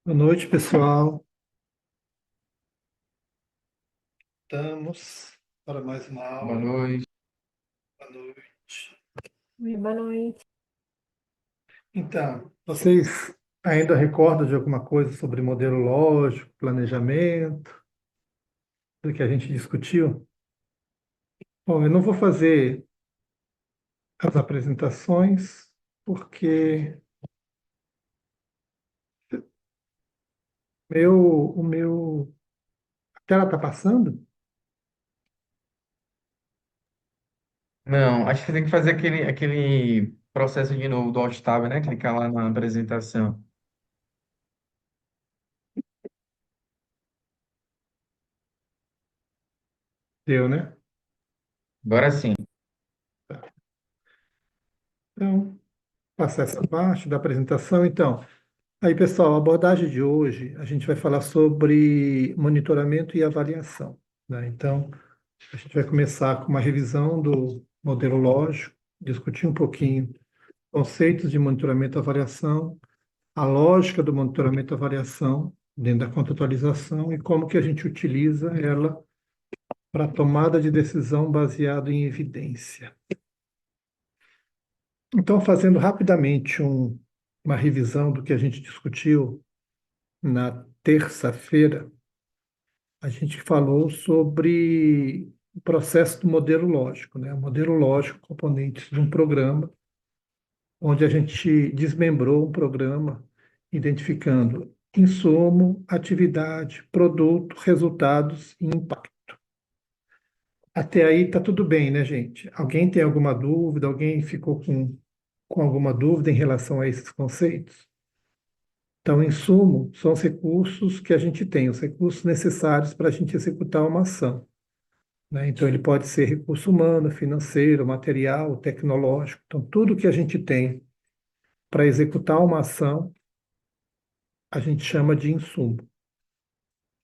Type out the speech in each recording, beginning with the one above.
Boa noite, pessoal. Estamos para mais uma Boa aula. noite. Boa noite. Oi, boa noite. Então, vocês ainda recordam de alguma coisa sobre modelo lógico, planejamento, do que a gente discutiu? Bom, eu não vou fazer as apresentações porque a tela está passando? Não, acho que tem que fazer aquele processo de novo do Alt Tab, né? Clicar lá na apresentação. Deu, né? Agora sim. Então, passar essa parte da apresentação. Então, aí, pessoal, a abordagem de hoje, a gente vai falar sobre monitoramento e avaliação, né? Então, a gente vai começar com uma revisão do modelo lógico, discutir um pouquinho conceitos de monitoramento e avaliação, a lógica do monitoramento e avaliação dentro da contratualização e como que a gente utiliza ela para tomada de decisão baseado em evidência. Então, fazendo rapidamente uma revisão do que a gente discutiu na terça-feira, a gente falou sobre o processo do modelo lógico, né? O modelo lógico, componentes de um programa, onde a gente desmembrou um programa identificando insumo, atividade, produto, resultados e impacto. Até aí tá tudo bem, né, gente? Alguém tem alguma dúvida? Alguém ficou com alguma dúvida em relação a esses conceitos? Então, insumo são os recursos que a gente tem, os recursos necessários para a gente executar uma ação, né? Então, ele pode ser recurso humano, financeiro, material, tecnológico. Então, tudo que a gente tem para executar uma ação, a gente chama de insumo.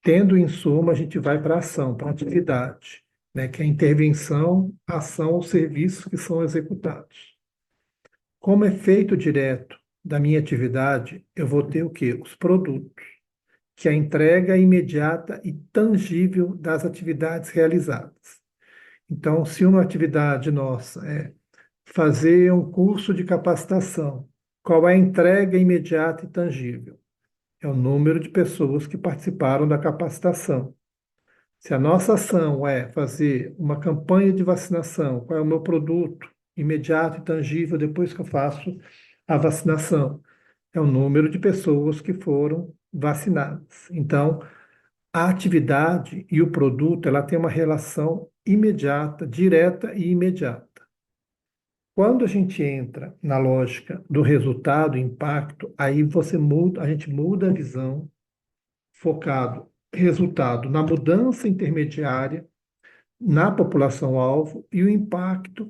Tendo o insumo, a gente vai para a ação, para a atividade, né? Que é a intervenção, a ação ou serviços que são executados. Como efeito direto da minha atividade, eu vou ter o quê? Os produtos, que é a entrega imediata e tangível das atividades realizadas. Então, se uma atividade nossa é fazer um curso de capacitação, qual é a entrega imediata e tangível? É o número de pessoas que participaram da capacitação. Se a nossa ação é fazer uma campanha de vacinação, qual é o meu produto imediato e tangível depois que eu faço a vacinação? É o número de pessoas que foram vacinadas. Então, a atividade e o produto, ela tem uma relação imediata, direta e imediata. Quando a gente entra na lógica do resultado, impacto, aí você muda, a gente muda a visão, focado resultado na mudança intermediária na população-alvo e o impacto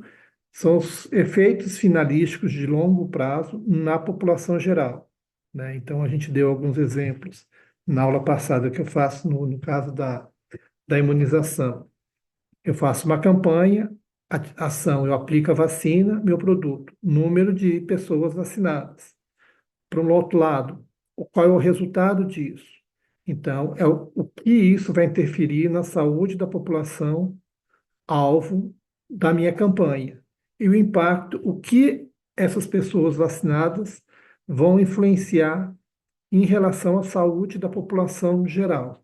são os efeitos finalísticos de longo prazo na população geral, né? Então, a gente deu alguns exemplos na aula passada que eu faço no caso da imunização. Eu faço uma campanha, ação, eu aplico a vacina, meu produto, número de pessoas vacinadas. Para um outro lado, qual é o resultado disso? Então, é o que isso vai interferir na saúde da população alvo da minha campanha. E o impacto, o que essas pessoas vacinadas vão influenciar em relação à saúde da população geral.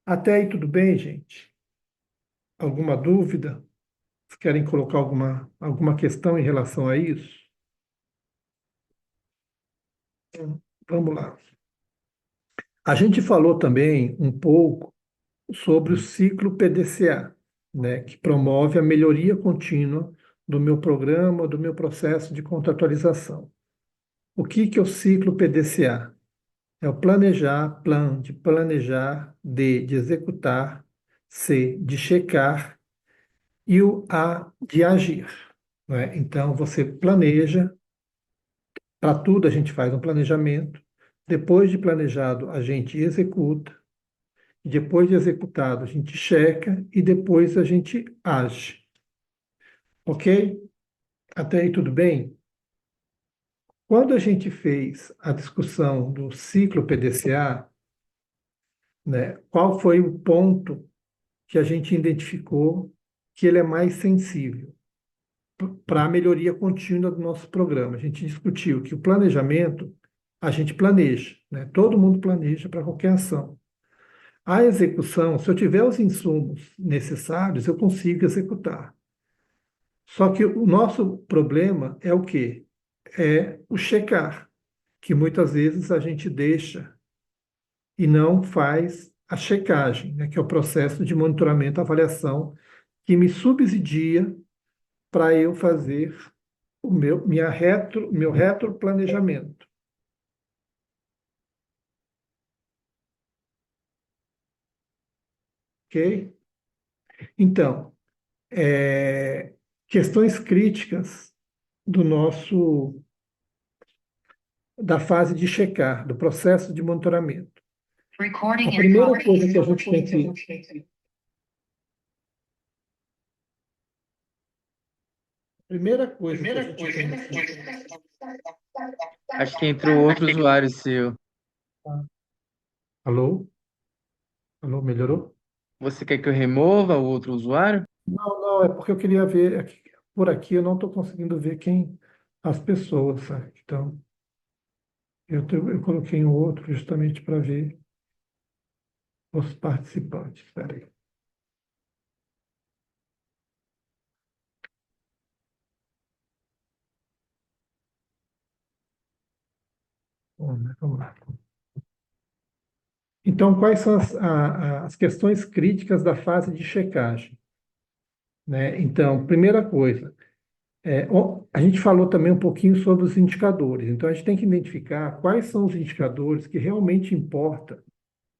Até aí tudo bem, gente? Alguma dúvida? Vocês querem colocar alguma questão em relação a isso? Vamos lá. A gente falou também um pouco sobre o ciclo PDCA, né, que promove a melhoria contínua do meu programa, do meu processo de contratualização. O que que é o ciclo PDCA? É o planejar, de planejar, de executar, C, de checar e o A, de agir, né? Então, você planeja, para tudo a gente faz um planejamento, depois de planejado, a gente executa, e depois de executado, a gente checa e depois a gente age, ok? Até aí tudo bem? Quando a gente fez a discussão do ciclo PDCA, né, qual foi o ponto que a gente identificou que ele é mais sensível para a melhoria contínua do nosso programa? A gente discutiu que o planejamento, a gente planeja, né? Todo mundo planeja para qualquer ação. A execução, se eu tiver os insumos necessários, eu consigo executar. Só que o nosso problema é o quê? É o checar, que muitas vezes a gente deixa e não faz a checagem, né, que é o processo de monitoramento e avaliação que me subsidia para eu fazer meu retroplanejamento. Ok? Então, questões críticas do nosso da fase de checar, do processo de monitoramento. A primeira coisa que a gente tem que primeira coisa que a gente tem que Acho que entrou outro usuário seu. Alô? Alô, melhorou? Você quer que eu remova o outro usuário? Não, não, é porque eu queria ver por aqui eu não estou conseguindo ver quem as pessoas, sabe? Então, eu coloquei um outro justamente para ver os participantes. Espera aí. Vamos lá. Então, quais são as questões críticas da fase de checagem? Né? Então, primeira coisa, a gente falou também um pouquinho sobre os indicadores. Então, a gente tem que identificar quais são os indicadores que realmente importam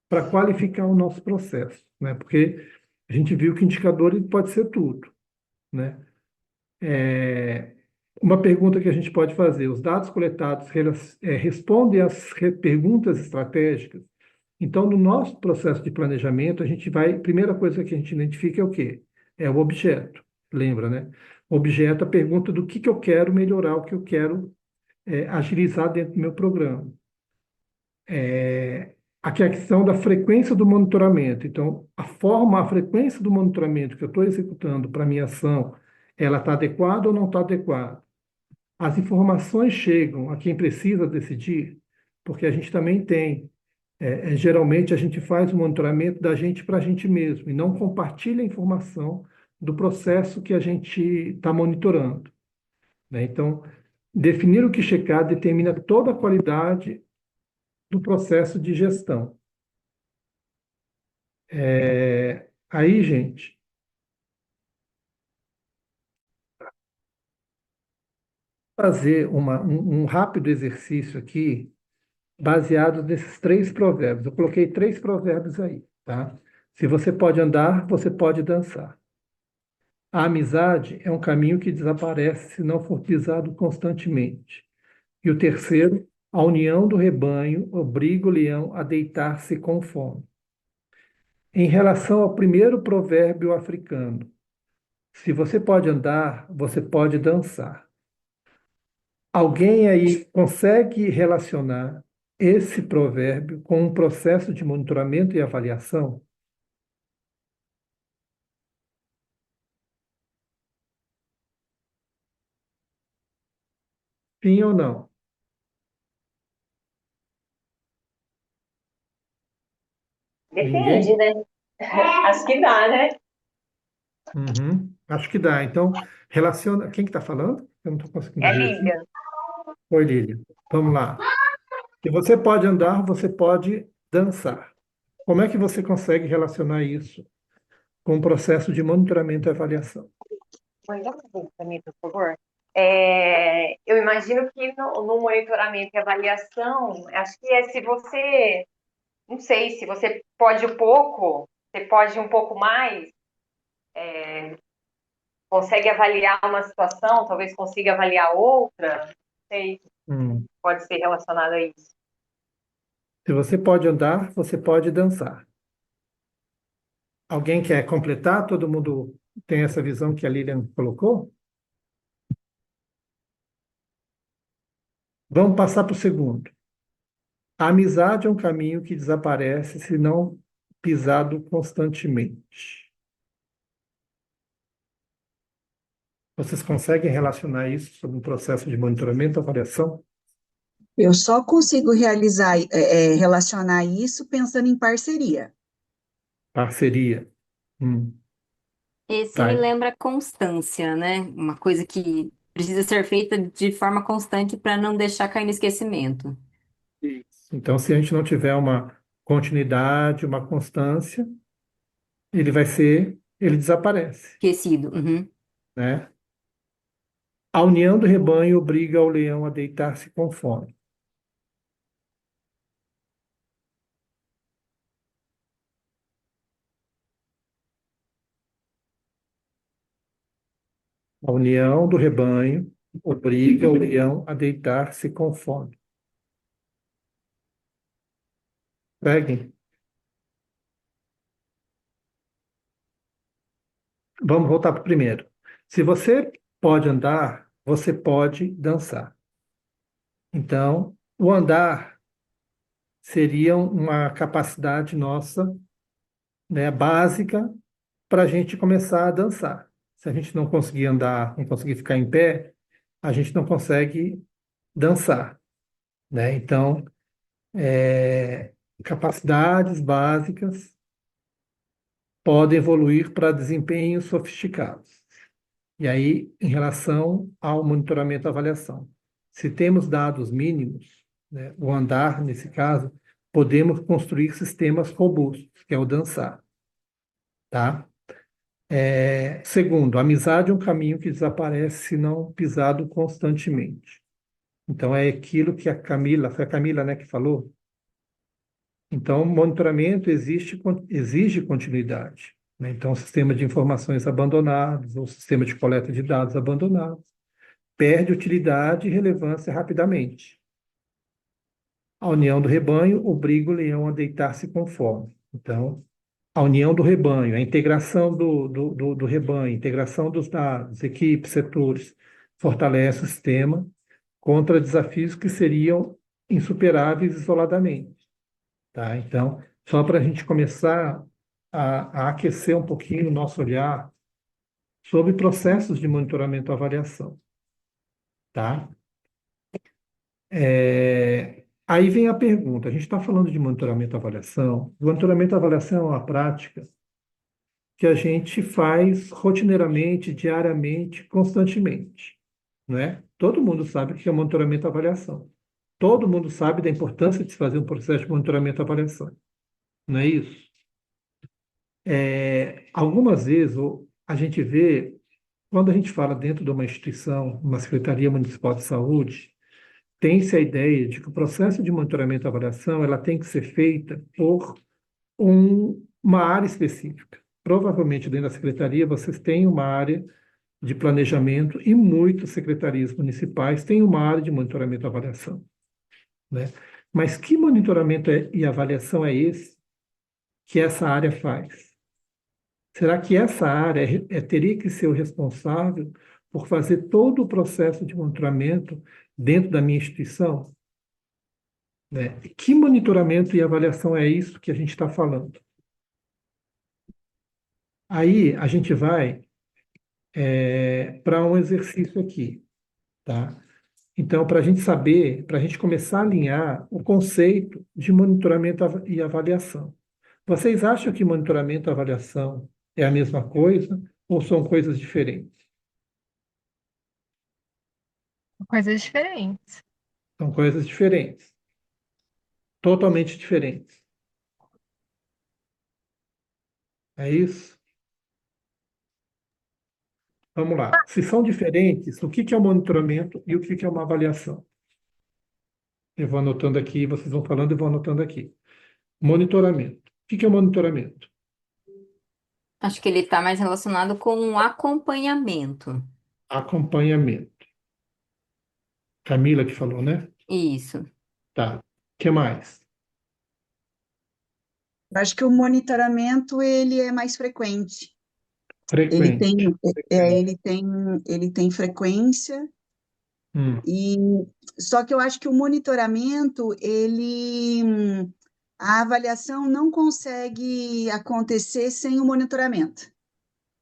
para qualificar o nosso processo, né? Porque a gente viu que indicador ele pode ser tudo, né? É, uma pergunta que a gente pode fazer: os dados coletados respondem às perguntas estratégicas? Então, no nosso processo de planejamento, primeira coisa que a gente identifica é o quê? É o objeto. Lembra, né? O objeto, a pergunta do que eu quero melhorar, o que eu quero agilizar dentro do meu programa. A questão da frequência do monitoramento. Então, a frequência do monitoramento que eu estou executando para a minha ação, ela está adequada ou não está adequada? As informações chegam a quem precisa decidir, porque a gente também tem, geralmente a gente faz o monitoramento da gente para a gente mesmo e não compartilha a informação do processo que a gente está monitorando, né? Então, definir o que checar determina toda a qualidade do processo de gestão. Aí, gente, fazer um rápido exercício aqui, baseado nesses três provérbios. Eu coloquei três provérbios aí, tá? Se você pode andar, você pode dançar. A amizade é um caminho que desaparece se não for pisado constantemente. E o terceiro, a união do rebanho obriga o leão a deitar-se com fome. Em relação ao primeiro provérbio africano, se você pode andar, você pode dançar. Alguém aí consegue relacionar esse provérbio com um processo de monitoramento e avaliação? Sim ou não? Depende, Ninguém? né? Acho que dá, né? Uhum. Acho que dá. Então, relaciona. Quem que está falando? Eu não estou conseguindo É ver aqui. liga. Oi, Lília. Vamos lá. Se você pode andar, você pode dançar. Como é que você consegue relacionar isso com o processo de monitoramento e avaliação? Mãe, dá um para mim, por favor. Eu imagino que no monitoramento e avaliação, acho que é se você, não sei, se você pode um pouco, você pode um pouco mais, consegue avaliar uma situação, talvez consiga avaliar outra, não sei, Hum. pode ser relacionado a isso. Se você pode andar, você pode dançar. Alguém quer completar? Todo mundo tem essa visão que a Lilian colocou? Vamos passar para o segundo. A amizade é um caminho que desaparece se não pisado constantemente. Vocês conseguem relacionar isso sobre um processo de monitoramento e avaliação? Eu só consigo relacionar isso pensando em parceria. Parceria. Hum, Esse me tá. lembra constância, né? Uma coisa que precisa ser feita de forma constante para não deixar cair no esquecimento. Isso. Então, se a gente não tiver uma continuidade, uma constância, ele desaparece, Esquecido. Uhum. né? A união do rebanho obriga o leão a deitar-se com fome. A união do rebanho obriga o leão a deitar-se com fome. Peguem. Vamos voltar para o primeiro. Se você pode andar, você pode dançar. Então, o andar seria uma capacidade nossa, né, básica para a gente começar a dançar. Se a gente não conseguir andar, não conseguir ficar em pé, a gente não consegue dançar, né? Então, capacidades básicas podem evoluir para desempenhos sofisticados. E aí, em relação ao monitoramento e avaliação, se temos dados mínimos, né, o andar, nesse caso, podemos construir sistemas robustos, que é o dançar, tá? Segundo, a amizade é um caminho que desaparece se não pisado constantemente. Então, é aquilo que foi a Camila, né, que falou. Então, o monitoramento exige continuidade, né? Então, o sistema de informações abandonados, ou sistema de coleta de dados abandonados, perde utilidade e relevância rapidamente. A união do rebanho obriga o leão a deitar-se com fome. Então, a união do rebanho, a integração do rebanho, a integração dos dados, equipes, setores, fortalece o sistema contra desafios que seriam insuperáveis isoladamente. Tá? Então, só para a gente começar a aquecer um pouquinho o nosso olhar sobre processos de monitoramento e avaliação. Tá? Aí vem a pergunta: a gente está falando de monitoramento e avaliação. O monitoramento e avaliação é uma prática que a gente faz rotineiramente, diariamente, constantemente, não é? Todo mundo sabe o que é monitoramento e avaliação. Todo mundo sabe da importância de se fazer um processo de monitoramento e avaliação, não é isso? Algumas vezes a gente vê, quando a gente fala dentro de uma instituição, uma Secretaria Municipal de Saúde, tem-se a ideia de que o processo de monitoramento e avaliação ela tem que ser feita por uma área específica. Provavelmente dentro da secretaria vocês têm uma área de planejamento e muitas secretarias municipais têm uma área de monitoramento e avaliação, né? Mas que monitoramento e avaliação é esse que essa área faz? Será que essa área teria que ser o responsável por fazer todo o processo de monitoramento dentro da minha instituição? Né? Que monitoramento e avaliação é isso que a gente está falando? Aí a gente vai para um exercício aqui, tá? Então, para a gente saber, para a gente começar a alinhar o conceito de monitoramento e avaliação. Vocês acham que monitoramento e avaliação é a mesma coisa ou são coisas diferentes? Coisas diferentes. São coisas diferentes, totalmente diferentes. É isso? Vamos lá. Se são diferentes, o que que é o monitoramento e o que que é uma avaliação? Eu vou anotando aqui, vocês vão falando e vou anotando aqui. Monitoramento. O que que é o monitoramento? Acho que ele está mais relacionado com um acompanhamento. Acompanhamento. Camila que falou, né? Isso. Tá. O que mais? Eu acho que o monitoramento ele é mais frequente. Ele tem, Frequente. ele tem frequência Hum, E só que eu acho que o monitoramento, a avaliação não consegue acontecer sem o monitoramento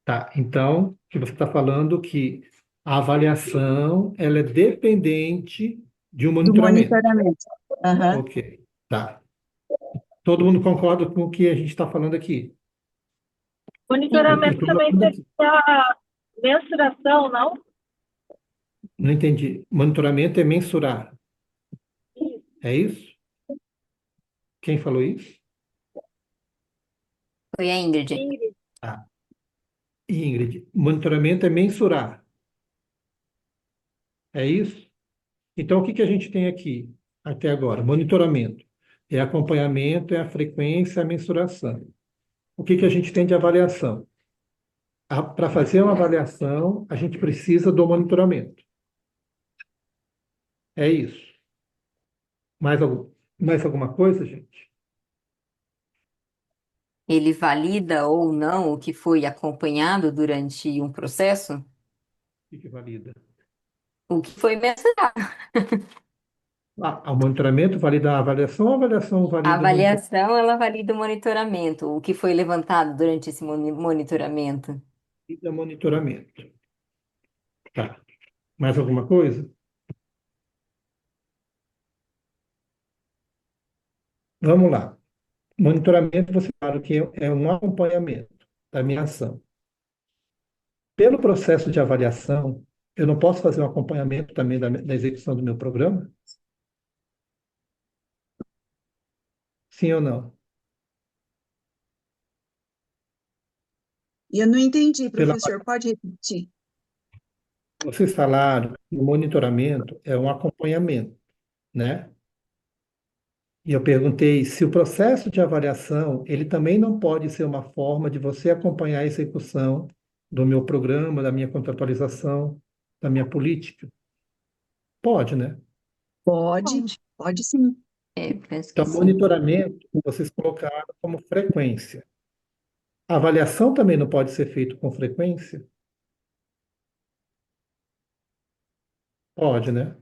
tá. Então, que você está falando que a avaliação ela é dependente de um do monitoramento. monitoramento. Aham. Ok, tá. Todo mundo concorda com o que a gente está falando aqui? Eu Monitoramento estou também falando seria aqui. a mensuração, não? Não entendi. Monitoramento é mensurar. É isso? Quem falou isso? Foi a Ingrid. Ingrid. Ah, Ingrid. Monitoramento é mensurar. É isso? Então, o que que a gente tem aqui até agora? Monitoramento. É acompanhamento, é a frequência, é a mensuração. O que que a gente tem de avaliação? Para fazer uma avaliação, a gente precisa do monitoramento. É isso. Mais alguma coisa, gente? Ele valida ou não o que foi acompanhado durante um processo? O que que valida? O que foi mensurado. O monitoramento valida a avaliação, ou a avaliação A valida o monitoramento? avaliação, ela valida o monitoramento, o que foi levantado durante esse monitoramento. Valida monitoramento. Tá. Mais alguma coisa? Vamos lá. Monitoramento, você sabe que é um acompanhamento da minha ação. Pelo processo de avaliação, eu não posso fazer um acompanhamento também da execução do meu programa? Sim ou não? E eu não entendi, Pela, professor, pode repetir? vocês falaram que o monitoramento é um acompanhamento, né? E eu perguntei se o processo de avaliação, ele também não pode ser uma forma de você acompanhar a execução do meu programa, da minha contratualização, da minha política. Pode, né? Pode, Pode. pode sim. É, penso que Então, sim. monitoramento, vocês colocaram como frequência. A avaliação também não pode ser feita com frequência? Pode, né?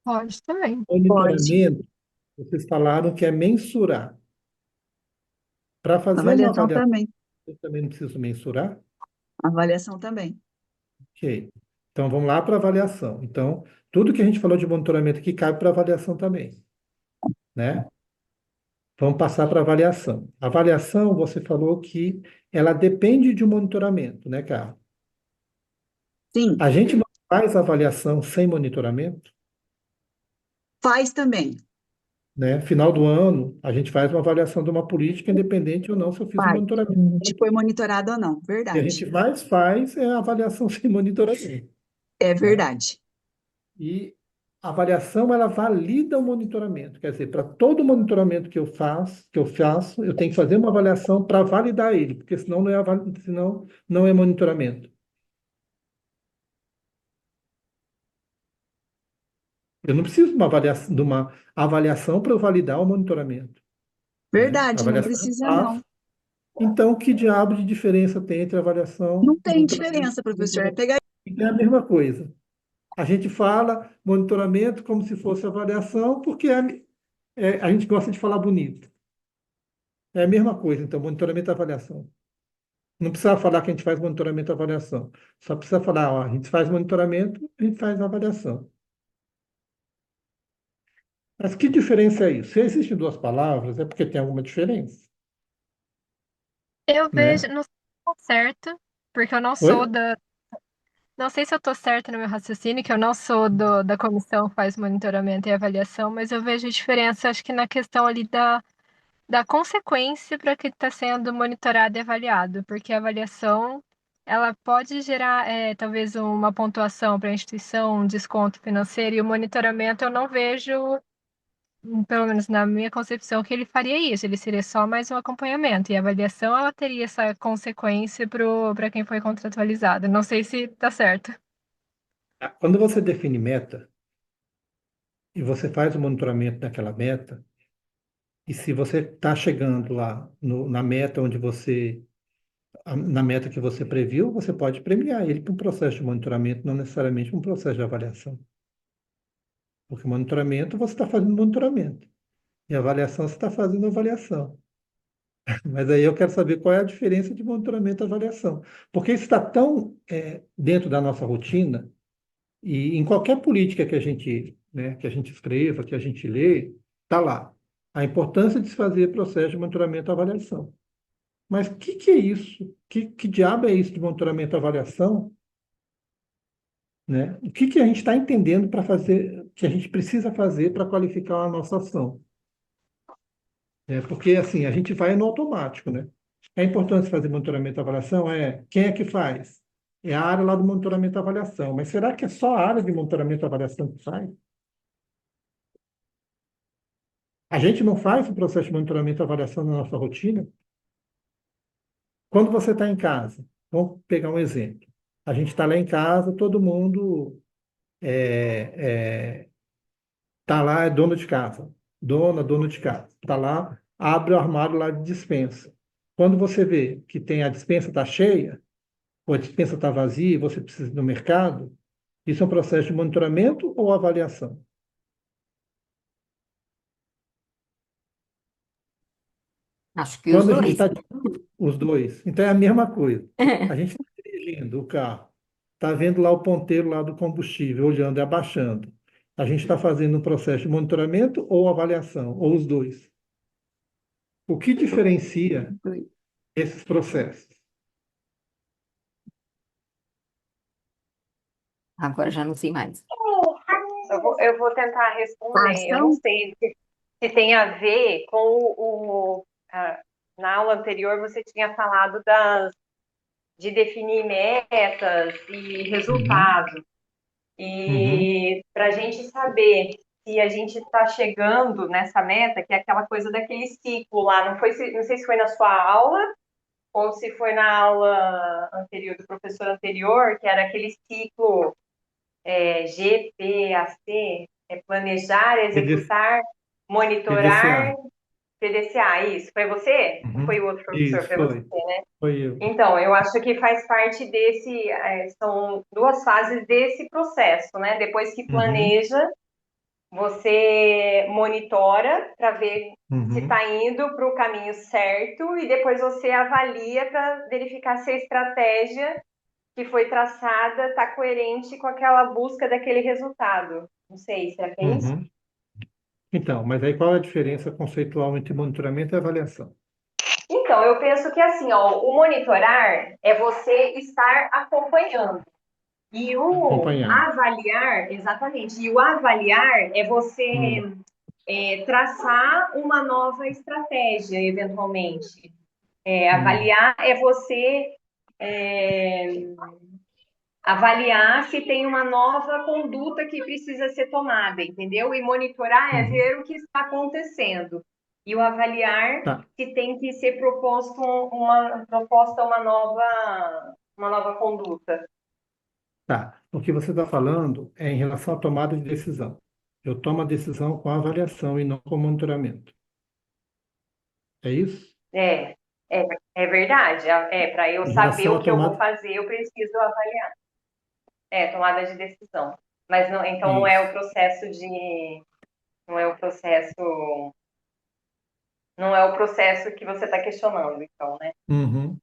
Pode também. Pode. Monitoramento, vocês falaram que é mensurar. Para fazer uma Avaliação avaliação, também. eu também não preciso mensurar? Avaliação também. Ok. Então, vamos lá para avaliação. Então, tudo que a gente falou de monitoramento aqui cabe para avaliação também, né? Vamos passar para avaliação. Avaliação, você falou que ela depende de um monitoramento, né, Carlos? Sim, A gente não faz avaliação sem monitoramento, faz também. né? Final do ano, a gente faz uma avaliação de uma política, independente ou não se eu fiz o Faz. monitoramento. Se foi monitorado ou não. O que a gente Verdade. mais faz é a avaliação sem monitoramento, É né? verdade. E a avaliação, ela valida o monitoramento. Quer dizer, para todo monitoramento que eu faço, eu tenho que fazer uma avaliação para validar ele, porque senão senão não é monitoramento. Eu não preciso de uma avaliação para eu validar o monitoramento, né? A Verdade, não avaliação eu precisa não. faço. Então, que diabo de diferença tem entre avaliação Não e tem monitoramento? diferença, professor. É pegar. É a mesma coisa. A gente fala monitoramento como se fosse avaliação, porque a gente gosta de falar bonito. É a mesma coisa, então, monitoramento e avaliação. Não precisa falar que a gente faz monitoramento e avaliação. Só precisa falar, ó, a gente faz monitoramento, a gente faz avaliação. Mas que diferença é isso? Se existem duas palavras, é porque tem alguma diferença, Eu vejo, né? não sei se eu tô certo, porque eu não Oi? sou da. Não sei se eu tô certa no meu raciocínio, que eu não sou da comissão que faz monitoramento e avaliação, mas eu vejo diferença, acho que na questão ali da consequência para que está sendo monitorado e avaliado, porque a avaliação ela pode gerar talvez uma pontuação para a instituição, um desconto financeiro, e o monitoramento eu não vejo, pelo menos na minha concepção, que ele faria isso, ele seria só mais um acompanhamento, e a avaliação ela teria essa consequência para quem foi contratualizado. Não sei se está certo. Quando você define meta e você faz o monitoramento daquela meta, e se você está chegando lá na meta onde você na meta que você previu, você pode premiar ele para um processo de monitoramento, não necessariamente um processo de avaliação. Porque monitoramento, você está fazendo monitoramento. E avaliação, você está fazendo avaliação. Mas aí eu quero saber qual é a diferença de monitoramento e avaliação. Porque isso está tão dentro da nossa rotina, e em qualquer política que a gente, né, que a gente escreva, que a gente lê, está lá. A importância de se fazer processo de monitoramento e avaliação. Mas o que é isso? Que diabo é isso de monitoramento e avaliação? Né? O que a gente está entendendo para fazer, que a gente precisa fazer para qualificar a nossa ação? Porque assim, a gente vai no automático, né? É importante fazer monitoramento e avaliação? Quem é que faz? É a área lá do monitoramento e avaliação. Mas será que é só a área de monitoramento e avaliação que faz? A gente não faz o processo de monitoramento e avaliação na nossa rotina? Quando você está em casa, vamos pegar um exemplo. A gente está lá em casa, todo mundo está lá, é dono de casa. Dono de casa. Está lá, abre o armário lá de despensa. Quando você vê que tem a despensa está cheia, ou a dispensa está vazia e você precisa ir no mercado, isso é um processo de monitoramento ou avaliação? Acho que os Quando a gente dois. está os dois, então é a mesma coisa. A gente está dirigindo o carro, está vendo lá o ponteiro lá do combustível, olhando e abaixando. A gente está fazendo um processo de monitoramento ou avaliação, ou os dois. O que diferencia esses processos? Agora já não sei mais. Eu vou tentar responder. Eu não Ação? sei se tem a ver com na aula anterior você tinha falado de definir metas e Uhum, resultados. uhum, E para a gente saber se a gente está chegando nessa meta, que é aquela coisa daquele ciclo lá, não sei se foi na sua aula ou se foi na aula anterior, do professor anterior, que era aquele ciclo GPAC, planejar, PDC, executar, monitorar, PDCA. PDCA, isso. Foi você? Ou foi Uhum. o outro professor? Isso, Foi você, foi. né? Foi eu. Então, eu acho que faz parte desse, são duas fases desse processo, né? Depois que Uhum, planeja, você monitora para ver se uhum, está indo para o caminho certo e depois você avalia para verificar se a estratégia que foi traçada está coerente com aquela busca daquele resultado. Não sei, será que é isso? uhum. Então, mas aí qual é a diferença conceitual entre monitoramento e avaliação? Então, eu penso que assim, ó, o monitorar é você estar acompanhando. E o Acompanhar. avaliar, exatamente, e o avaliar é você Hum, traçar uma nova estratégia, eventualmente. hum, Avaliar é você é, avaliar se tem uma nova conduta que precisa ser tomada, entendeu? E monitorar é uhum. ver o que está acontecendo. E o avaliar Tá, se tem que ser proposta uma nova conduta. tá. O que você está falando é em relação à tomada de decisão. Eu tomo a decisão com avaliação e não com monitoramento. É isso? É, é, é verdade. Para eu Em saber relação o à que eu vou tomada. fazer, eu preciso avaliar. Tomada de decisão. Mas não, então não é o Isso. processo não é o processo, não é o processo que você está questionando, então, né? Uhum.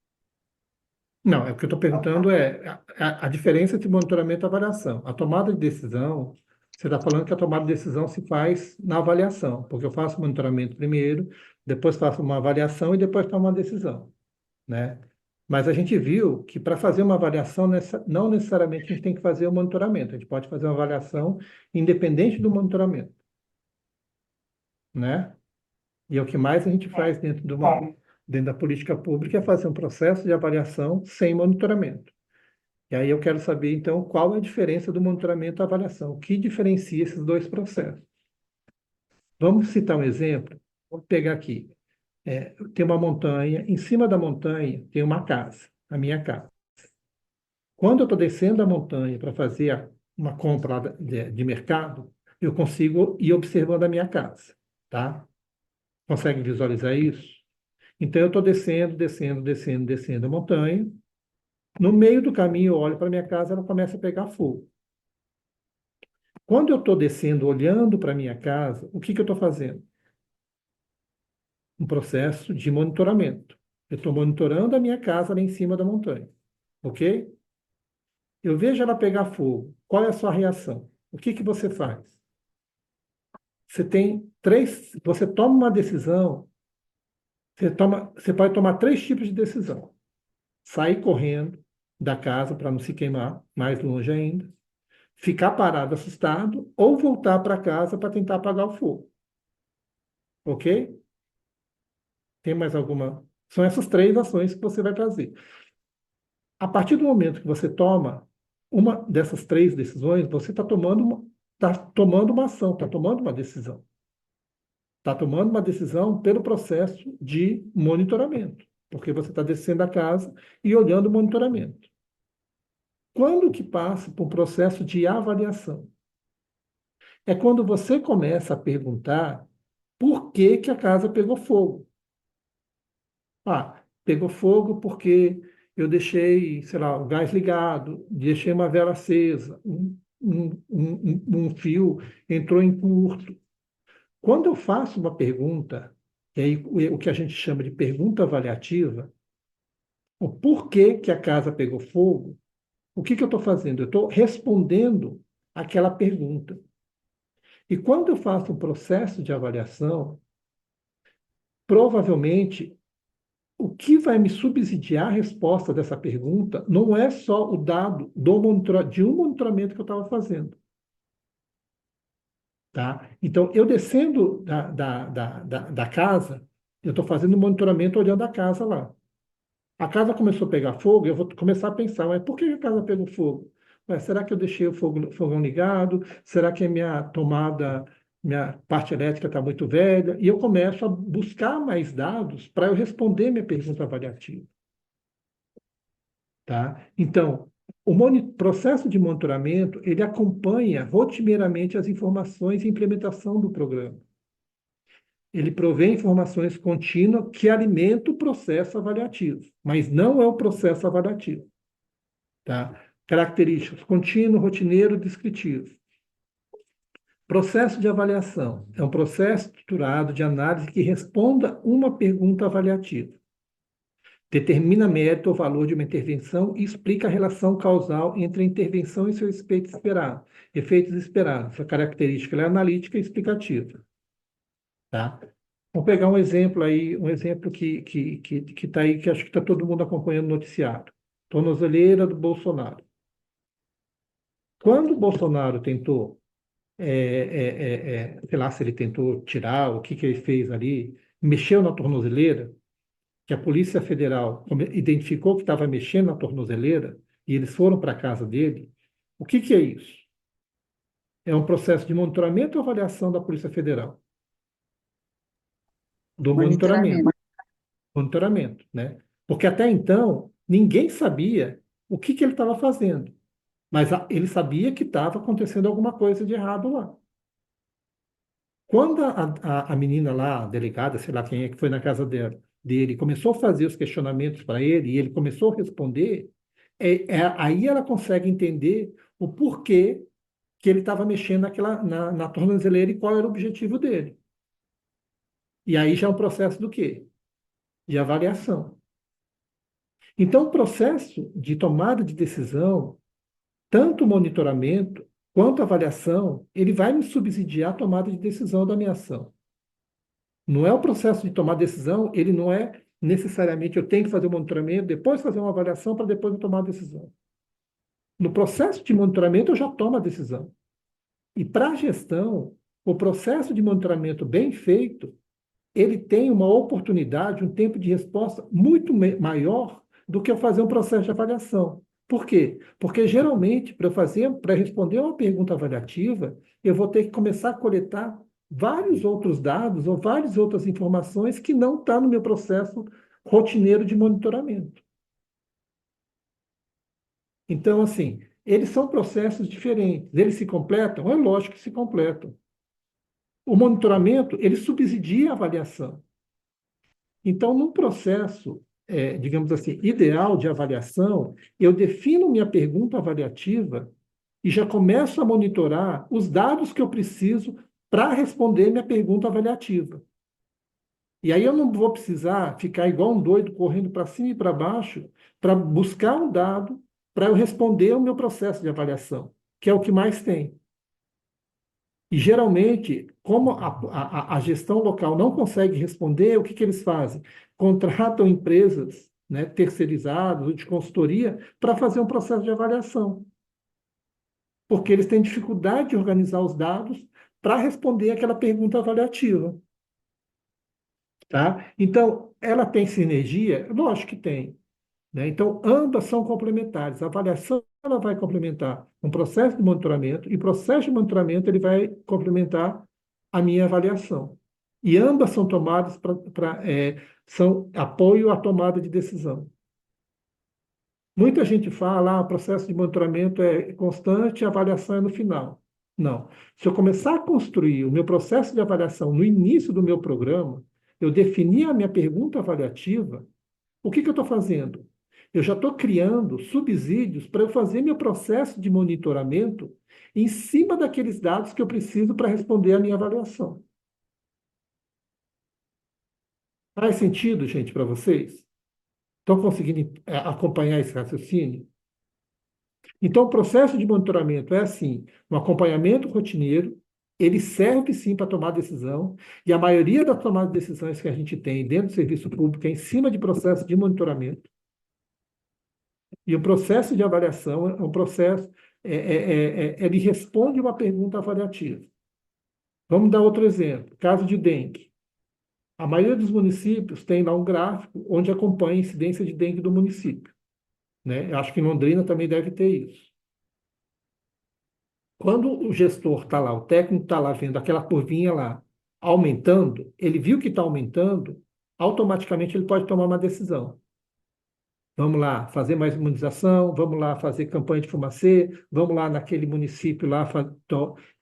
Não, é o que eu estou Então tá. perguntando é a diferença entre monitoramento e avaliação. A tomada de decisão, você está falando que a tomada de decisão se faz na avaliação, porque eu faço monitoramento primeiro, depois faço uma avaliação e depois tomo uma decisão, né? Mas a gente viu que para fazer uma avaliação, não necessariamente a gente tem que fazer o monitoramento. A gente pode fazer uma avaliação independente do monitoramento, né? E é o que mais a gente É. faz dentro da política pública, é fazer um processo de avaliação sem monitoramento. E aí eu quero saber, então, qual é a diferença do monitoramento e avaliação? O que diferencia esses dois processos? Vamos citar um exemplo? Vou pegar aqui. Tem uma montanha, em cima da montanha tem uma casa, a minha casa. Quando eu estou descendo a montanha para fazer uma compra lá de mercado, eu consigo ir observando a minha casa, tá? Consegue visualizar isso? Então, eu estou descendo, descendo, descendo, descendo a montanha. No meio do caminho, eu olho para minha casa, ela começa a pegar fogo. Quando eu estou descendo, olhando para minha casa, o que eu estou fazendo? Um processo de monitoramento. Eu estou monitorando a minha casa lá em cima da montanha, ok? Eu vejo ela pegar fogo. Qual é a sua reação? O que você faz? Você toma uma decisão, você pode tomar três tipos de decisão. Sair correndo da casa para não se queimar, mais longe ainda. Ficar parado, assustado, ou voltar para casa para tentar apagar o fogo. Ok? Tem mais alguma? São essas três ações que você vai fazer. A partir do momento que você toma uma dessas três decisões, você tá tomando uma ação, está tomando uma decisão. Está tomando uma decisão pelo processo de monitoramento, porque você está descendo a casa e olhando o monitoramento. Quando que passa por um processo de avaliação? É quando você começa a perguntar por que que a casa pegou fogo. Ah, pegou fogo porque eu deixei, sei lá, o gás ligado, deixei uma vela acesa, um fio entrou em curto. Quando eu faço uma pergunta, e aí o que a gente chama de pergunta avaliativa, o porquê que a casa pegou fogo, o que eu estou fazendo? Eu estou respondendo aquela pergunta. E quando eu faço um processo de avaliação, provavelmente o que vai me subsidiar a resposta dessa pergunta não é só o dado de um monitoramento que eu estava fazendo. Tá? Então, eu descendo da casa, eu estou fazendo um monitoramento olhando a casa lá. A casa começou a pegar fogo, eu vou começar a pensar, mas por que a casa pegou fogo? Mas será que eu deixei o fogão ligado? Será que a minha tomada, minha parte elétrica está muito velha? E eu começo a buscar mais dados para eu responder minha pergunta avaliativa. Tá? Então, processo de monitoramento, ele acompanha rotineiramente as informações e implementação do programa. Ele provê informações contínuas que alimentam o processo avaliativo, mas não é o processo avaliativo. Tá? Características: contínuo, rotineiro, descritivo. Processo de avaliação é um processo estruturado de análise que responda uma pergunta avaliativa. Determina mérito ou valor de uma intervenção e explica a relação causal entre a intervenção e seu efeitos esperados. A característica é analítica e explicativa. Tá? Vamos pegar um exemplo aí, um exemplo que está aí, que acho que está todo mundo acompanhando o noticiário. Tornozeleira do Bolsonaro. Quando o Bolsonaro tentou, sei lá se ele tentou tirar, o que ele fez ali, mexeu na tornozeleira, que a Polícia Federal identificou que estava mexendo na tornozeleira, e eles foram para a casa dele, o que é isso? É um processo de monitoramento ou avaliação da Polícia Federal? Do monitoramento. Monitoramento. Monitoramento, né? Porque até então, ninguém sabia o que ele estava fazendo, mas ele sabia que estava acontecendo alguma coisa de errado lá. Quando a menina lá, a delegada, sei lá quem é que foi na casa dele, começou a fazer os questionamentos para ele e ele começou a responder, aí ela consegue entender o porquê que ele estava mexendo na tornozeleira e qual era o objetivo dele. E aí já é um processo do quê? De avaliação. Então, o processo de tomada de decisão, tanto o monitoramento quanto a avaliação, ele vai me subsidiar a tomada de decisão da minha ação. Não é o processo de tomar decisão, ele não é necessariamente eu tenho que fazer o monitoramento, depois fazer uma avaliação para depois eu tomar a decisão. No processo de monitoramento eu já tomo a decisão. E para a gestão, o processo de monitoramento bem feito, ele tem uma oportunidade, um tempo de resposta muito maior do que eu fazer um processo de avaliação. Por quê? Porque geralmente, para responder uma pergunta avaliativa, eu vou ter que começar a coletar vários outros dados ou várias outras informações que não estão no meu processo rotineiro de monitoramento. Então, assim, eles são processos diferentes. Eles se completam? É lógico que se completam. O monitoramento, ele subsidia a avaliação. Então, num processo, digamos assim, ideal de avaliação, eu defino minha pergunta avaliativa e já começo a monitorar os dados que eu preciso para responder minha pergunta avaliativa. E aí eu não vou precisar ficar igual um doido correndo para cima e para baixo para buscar um dado para eu responder o meu processo de avaliação, que é o que mais tem. E geralmente, como a gestão local não consegue responder, o que que eles fazem? Contratam empresas, né, terceirizadas ou de consultoria para fazer um processo de avaliação, porque eles têm dificuldade de organizar os dados para responder aquela pergunta avaliativa. Tá? Então, ela tem sinergia? Lógico que tem. Né? Então, ambas são complementares. A avaliação ela vai complementar um processo de monitoramento e o processo de monitoramento ele vai complementar a minha avaliação. E ambas são tomadas são apoio à tomada de decisão. Muita gente fala, o processo de monitoramento é constante, a avaliação é no final. Não. Se eu começar a construir o meu processo de avaliação no início do meu programa, eu definir a minha pergunta avaliativa, o que que eu estou fazendo? Eu já estou criando subsídios para eu fazer meu processo de monitoramento em cima daqueles dados que eu preciso para responder a minha avaliação. Faz sentido, gente, para vocês? Estão conseguindo acompanhar esse raciocínio? Então, o processo de monitoramento é assim, um acompanhamento rotineiro, ele serve sim para tomar decisão, e a maioria das tomadas de decisões que a gente tem dentro do serviço público é em cima de processo de monitoramento. E o processo de avaliação é um processo, ele responde uma pergunta avaliativa. Vamos dar outro exemplo, caso de dengue. A maioria dos municípios tem lá um gráfico onde acompanha a incidência de dengue do município. Né? Eu acho que em Londrina também deve ter isso. Quando o gestor está lá, o técnico está lá vendo aquela curvinha lá aumentando, ele viu que está aumentando, automaticamente ele pode tomar uma decisão. Vamos lá fazer mais imunização, vamos lá fazer campanha de fumacê, vamos lá naquele município lá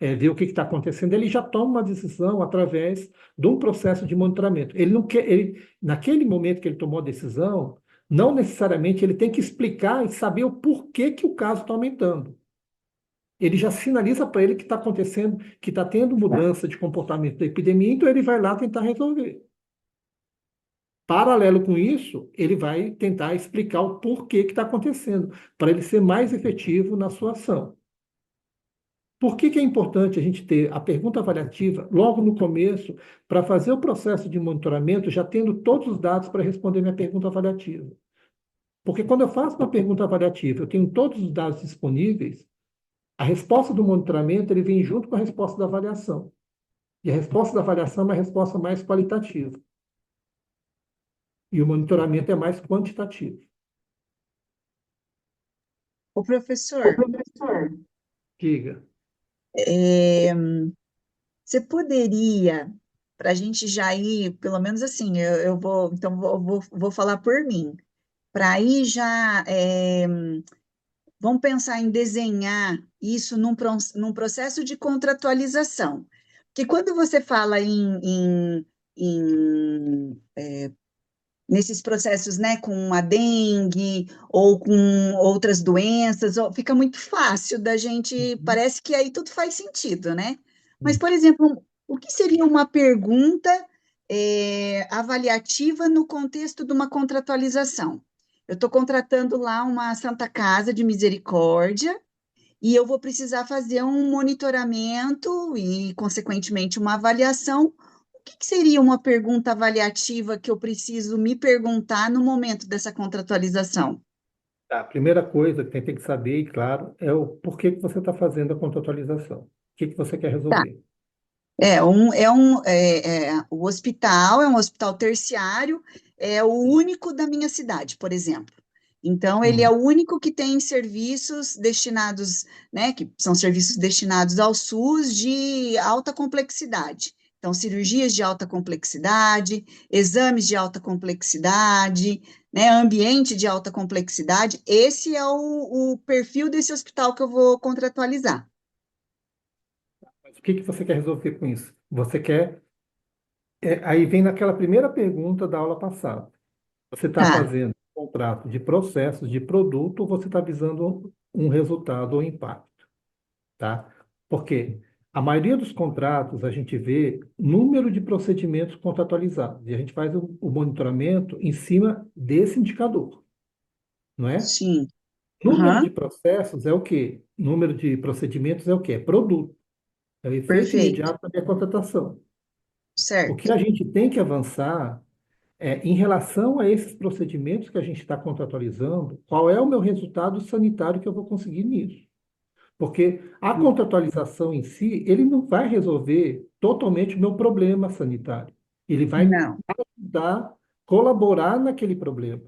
ver o que está acontecendo. Ele já toma uma decisão através de um processo de monitoramento. Ele não quer, naquele momento que ele tomou a decisão, não necessariamente ele tem que explicar e saber o porquê que o caso está aumentando. Ele já sinaliza para ele que está acontecendo, que está tendo mudança de comportamento da epidemia, então ele vai lá tentar resolver. Paralelo com isso, ele vai tentar explicar o porquê que está acontecendo, para ele ser mais efetivo na sua ação. Por que que é importante a gente ter a pergunta avaliativa logo no começo, para fazer o processo de monitoramento já tendo todos os dados para responder minha pergunta avaliativa? Porque quando eu faço uma pergunta avaliativa, eu tenho todos os dados disponíveis, a resposta do monitoramento ele vem junto com a resposta da avaliação. E a resposta da avaliação é uma resposta mais qualitativa. E o monitoramento é mais quantitativo. O professor, Diga. é, você poderia, para a gente já ir, pelo menos assim, eu vou, então vou falar por mim, para ir já, vamos pensar em desenhar isso num processo de contratualização. Porque quando você fala nesses processos, né, com a dengue ou com outras doenças, fica muito fácil da gente, parece que aí tudo faz sentido, né? Mas, por exemplo, o que seria uma pergunta avaliativa no contexto de uma contratualização? Eu estou contratando lá uma Santa Casa de Misericórdia e eu vou precisar fazer um monitoramento e, consequentemente, uma avaliação. O que seria uma pergunta avaliativa que eu preciso me perguntar no momento dessa contratualização? Tá, a primeira coisa que tem que saber, e claro, é o porquê que você está fazendo a contratualização. O que que você quer Tá. resolver? O hospital é um hospital terciário, é o único da minha cidade, por exemplo. Então, ele é o único que tem serviços destinados, né, que são serviços destinados ao SUS de alta complexidade. Então, cirurgias de alta complexidade, exames de alta complexidade, né, ambiente de alta complexidade. Esse é o perfil desse hospital que eu vou contratualizar. Mas o que que você quer resolver com isso? Você quer Aí vem naquela primeira pergunta da aula passada. Você está Tá, fazendo um contrato de processos, de produto, ou você está visando um resultado ou impacto, tá? Porque a maioria dos contratos a gente vê número de procedimentos contratualizados e a gente faz o monitoramento em cima desse indicador, não é? sim. Número Aham, de processos é o quê? Número de procedimentos é o quê? É produto. É o efeito perfeito. imediato da minha contratação. O que Certo. a gente tem que avançar é em relação a esses procedimentos que a gente está contratualizando, qual é o meu resultado sanitário que eu vou conseguir nisso? Porque a contratualização em si, ele não vai resolver totalmente o meu problema sanitário. Ele vai Não. ajudar, colaborar naquele problema,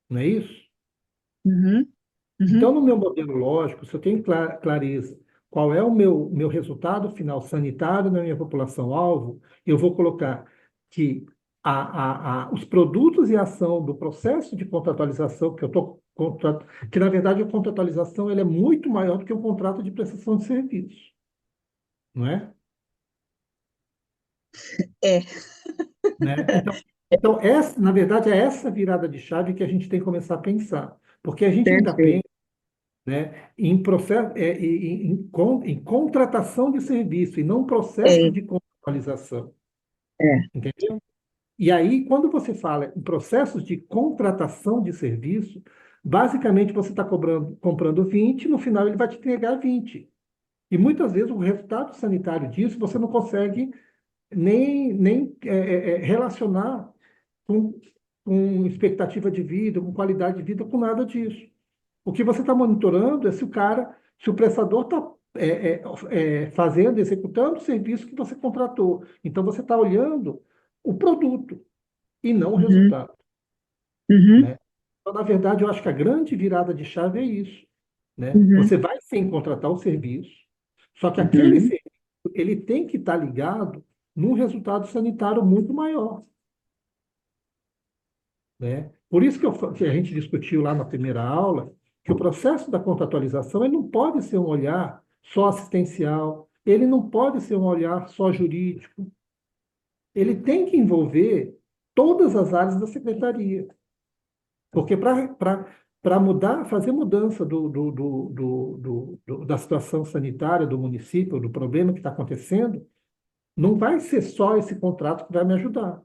não é isso? Uhum, Então, uhum, no meu modelo lógico, se eu tenho clareza qual é o meu resultado final sanitário na minha população-alvo, eu vou colocar que os produtos e ação do processo de contratualização que eu estou que na verdade a contratualização ele é muito maior do que o contrato de prestação de serviço, não é? é, Né? Então essa, na verdade, é essa virada de chave que a gente tem que começar a pensar, porque a gente ainda perfeito. pensa, né, em processo, em contratação de serviço e não processo É, de contratualização, é. entendeu? E aí, quando você fala em processos de contratação de serviço, basicamente você está comprando 20, no final ele vai te entregar 20. E muitas vezes o resultado sanitário disso você não consegue nem relacionar com, com expectativa de vida, com qualidade de vida, com nada disso. O que você está monitorando é se o prestador está fazendo, executando o serviço que você contratou. Então você está olhando o produto e não o Uhum, resultado, uhum, né? Então, na verdade, eu acho que a grande virada de chave é isso, né? uhum, Você vai sim contratar o serviço, só que aquele uhum. serviço ele tem que estar ligado num resultado sanitário muito maior, né? Por isso que a gente discutiu lá na primeira aula que o processo da contratualização ele não pode ser um olhar só assistencial, ele não pode ser um olhar só jurídico, ele tem que envolver todas as áreas da secretaria. Porque para mudar, fazer mudança da situação sanitária do município, do problema que está acontecendo, não vai ser só esse contrato que vai me ajudar.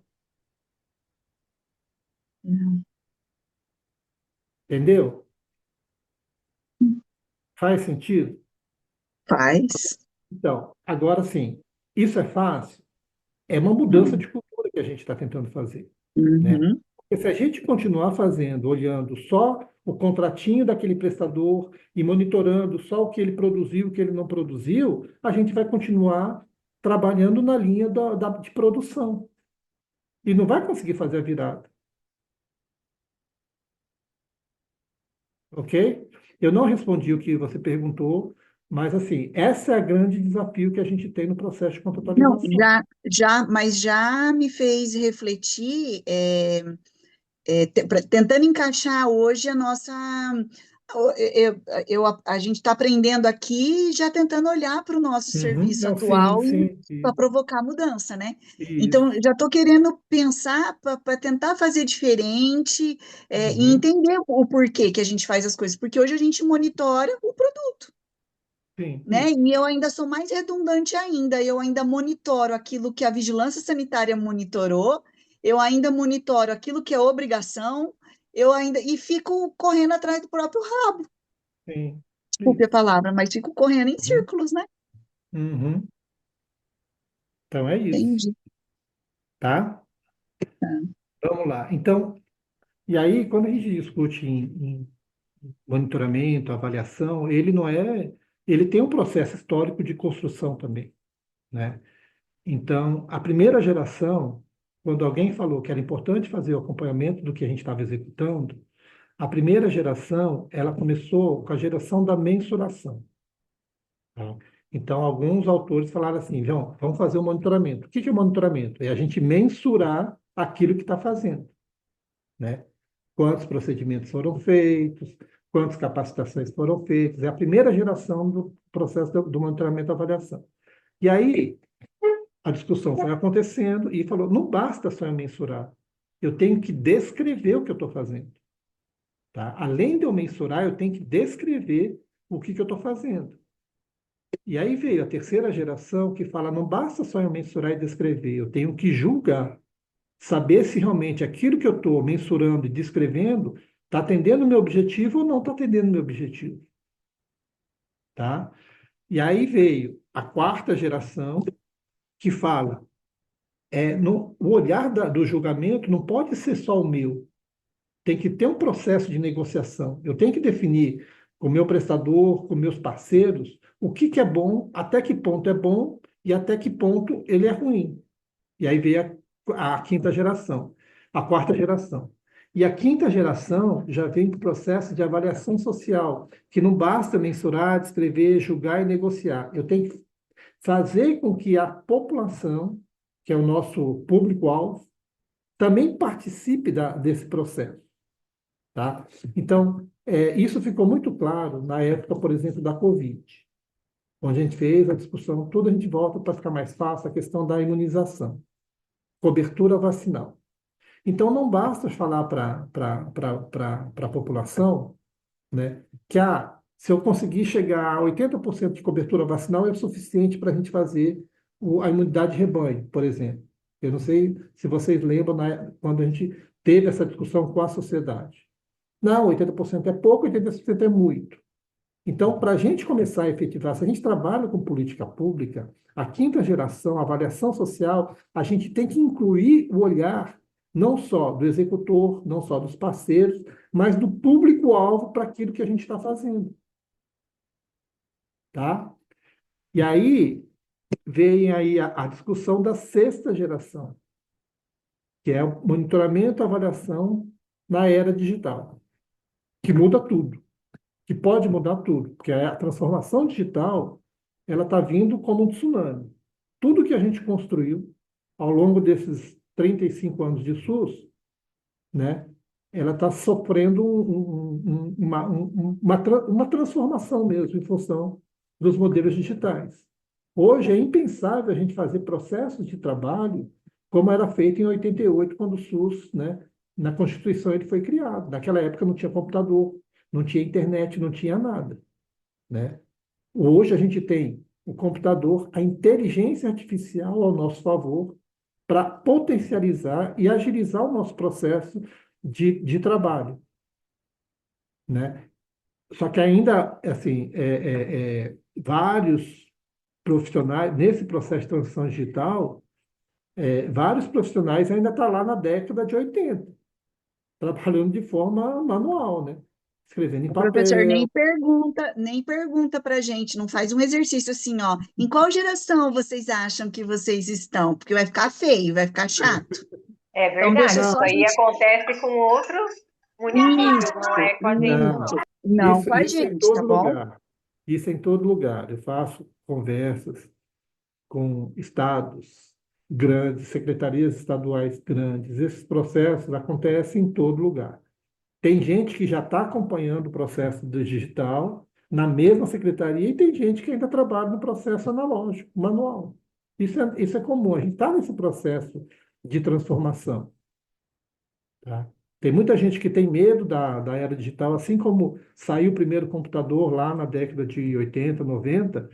Não. Entendeu? Faz sentido? Faz. Então, agora sim, isso é fácil? É uma mudança Não. de cultura que a gente está tentando fazer, né? Uhum, Porque se a gente continuar fazendo, olhando só o contratinho daquele prestador e monitorando só o que ele produziu, o que ele não produziu, a gente vai continuar trabalhando na linha de produção e não vai conseguir fazer a virada, ok? Eu não respondi o que você perguntou, mas assim, esse é o grande desafio que a gente tem no processo de não, contratualização. mas já me fez refletir, tentando encaixar hoje a nossa. A gente está aprendendo aqui, e já tentando olhar para o nosso Uhum, serviço não, sim, atual sim, para provocar mudança, né? Então, isso. já estou querendo pensar para tentar fazer diferente, e Uhum, entender o porquê que a gente faz as coisas, porque hoje a gente monitora o produto, sim, né? isso. E eu ainda sou mais redundante ainda, eu ainda monitoro aquilo que a vigilância sanitária monitorou, eu ainda monitoro aquilo que é obrigação, eu ainda e fico correndo atrás do próprio rabo, Sim, desculpe a isso. palavra, mas fico correndo em Uhum, círculos, né? uhum. Então é isso, Entendi. tá? Vamos lá. Então, e aí, quando a gente discute em monitoramento, avaliação, ele não é, ele tem um processo histórico de construção também, né? Então, a primeira geração, quando alguém falou que era importante fazer o acompanhamento do que a gente estava executando, a primeira geração, ela começou com a geração da mensuração, tá? Então, alguns autores falaram assim, João, vamos fazer o monitoramento. O que que é monitoramento? É a gente mensurar aquilo que está fazendo, né? Quantos procedimentos foram feitos, quantas capacitações foram feitas. É a primeira geração do processo do monitoramento e avaliação. E aí, a discussão foi acontecendo e falou, não basta só eu mensurar, eu tenho que descrever o que eu estou fazendo. Tá? Além de eu mensurar, eu tenho que descrever o que eu estou fazendo. E aí veio a terceira geração que fala, não basta só eu mensurar e descrever, eu tenho que julgar, saber se realmente aquilo que eu estou mensurando e descrevendo está atendendo o meu objetivo ou não está atendendo o meu objetivo. Tá? E aí veio a quarta geração que fala, o olhar do julgamento não pode ser só o meu, tem que ter um processo de negociação. Eu tenho que definir com o meu prestador, com meus parceiros, o que é bom, até que ponto é bom e até que ponto ele é ruim. E aí veio a quinta geração, a quarta geração. E a quinta geração já vem do processo de avaliação social, que não basta mensurar, descrever, julgar e negociar. Eu tenho que fazer com que a população, que é o nosso público-alvo, também participe desse processo. Tá? Então, isso ficou muito claro na época, por exemplo, da Covid, onde a gente fez a discussão, tudo a gente volta para ficar mais fácil, a questão da imunização, cobertura vacinal. Então, não basta falar para a população, né, que se eu conseguir chegar a 80% de cobertura vacinal é o suficiente para a gente fazer a imunidade de rebanho, por exemplo. Eu não sei se vocês lembram quando a gente teve essa discussão com a sociedade. Não, 80% é pouco, 80% é muito. Então, para a gente começar a efetivar, se a gente trabalha com política pública, a quinta geração, a avaliação social, a gente tem que incluir o olhar não só do executor, não só dos parceiros, mas do público-alvo para aquilo que a gente está fazendo. Tá? E aí vem aí a discussão da sexta geração, que é o monitoramento e avaliação na era digital, que muda tudo. Que pode mudar tudo, porque a transformação digital ela está vindo como um tsunami. Tudo que a gente construiu ao longo desses 35 anos de SUS, né, ela está sofrendo uma transformação mesmo em função dos modelos digitais. Hoje é impensável a gente fazer processos de trabalho como era feito em 88, quando o SUS, né, na Constituição, ele foi criado. Naquela época não tinha computador, não tinha internet, não tinha nada, né? Hoje a gente tem o computador, a inteligência artificial ao nosso favor para potencializar e agilizar o nosso processo de trabalho, né? Só que ainda, assim, vários profissionais, nesse processo de transição digital, vários profissionais ainda estão lá na década de 80, trabalhando de forma manual, né? Escrevendo em O professor papel. nem pergunta para a gente, não faz um exercício assim, ó. Em qual geração vocês acham que vocês estão? Porque vai ficar feio, vai ficar chato. É Então, deixa verdade, só isso a aí gente. acontece com outros municípios, não Isso, é com a gente, não. isso. Não com a Isso em gente, tá todo bom? lugar. Isso em todo lugar. Eu faço conversas com estados grandes, secretarias estaduais grandes. Esses processos acontecem em todo lugar. Tem gente que já está acompanhando o processo do digital na mesma secretaria e tem gente que ainda trabalha no processo analógico, manual. Isso é comum. A gente está nesse processo de transformação. Tá? Tem muita gente que tem medo da era digital, assim como saiu o primeiro computador lá na década de 80, 90,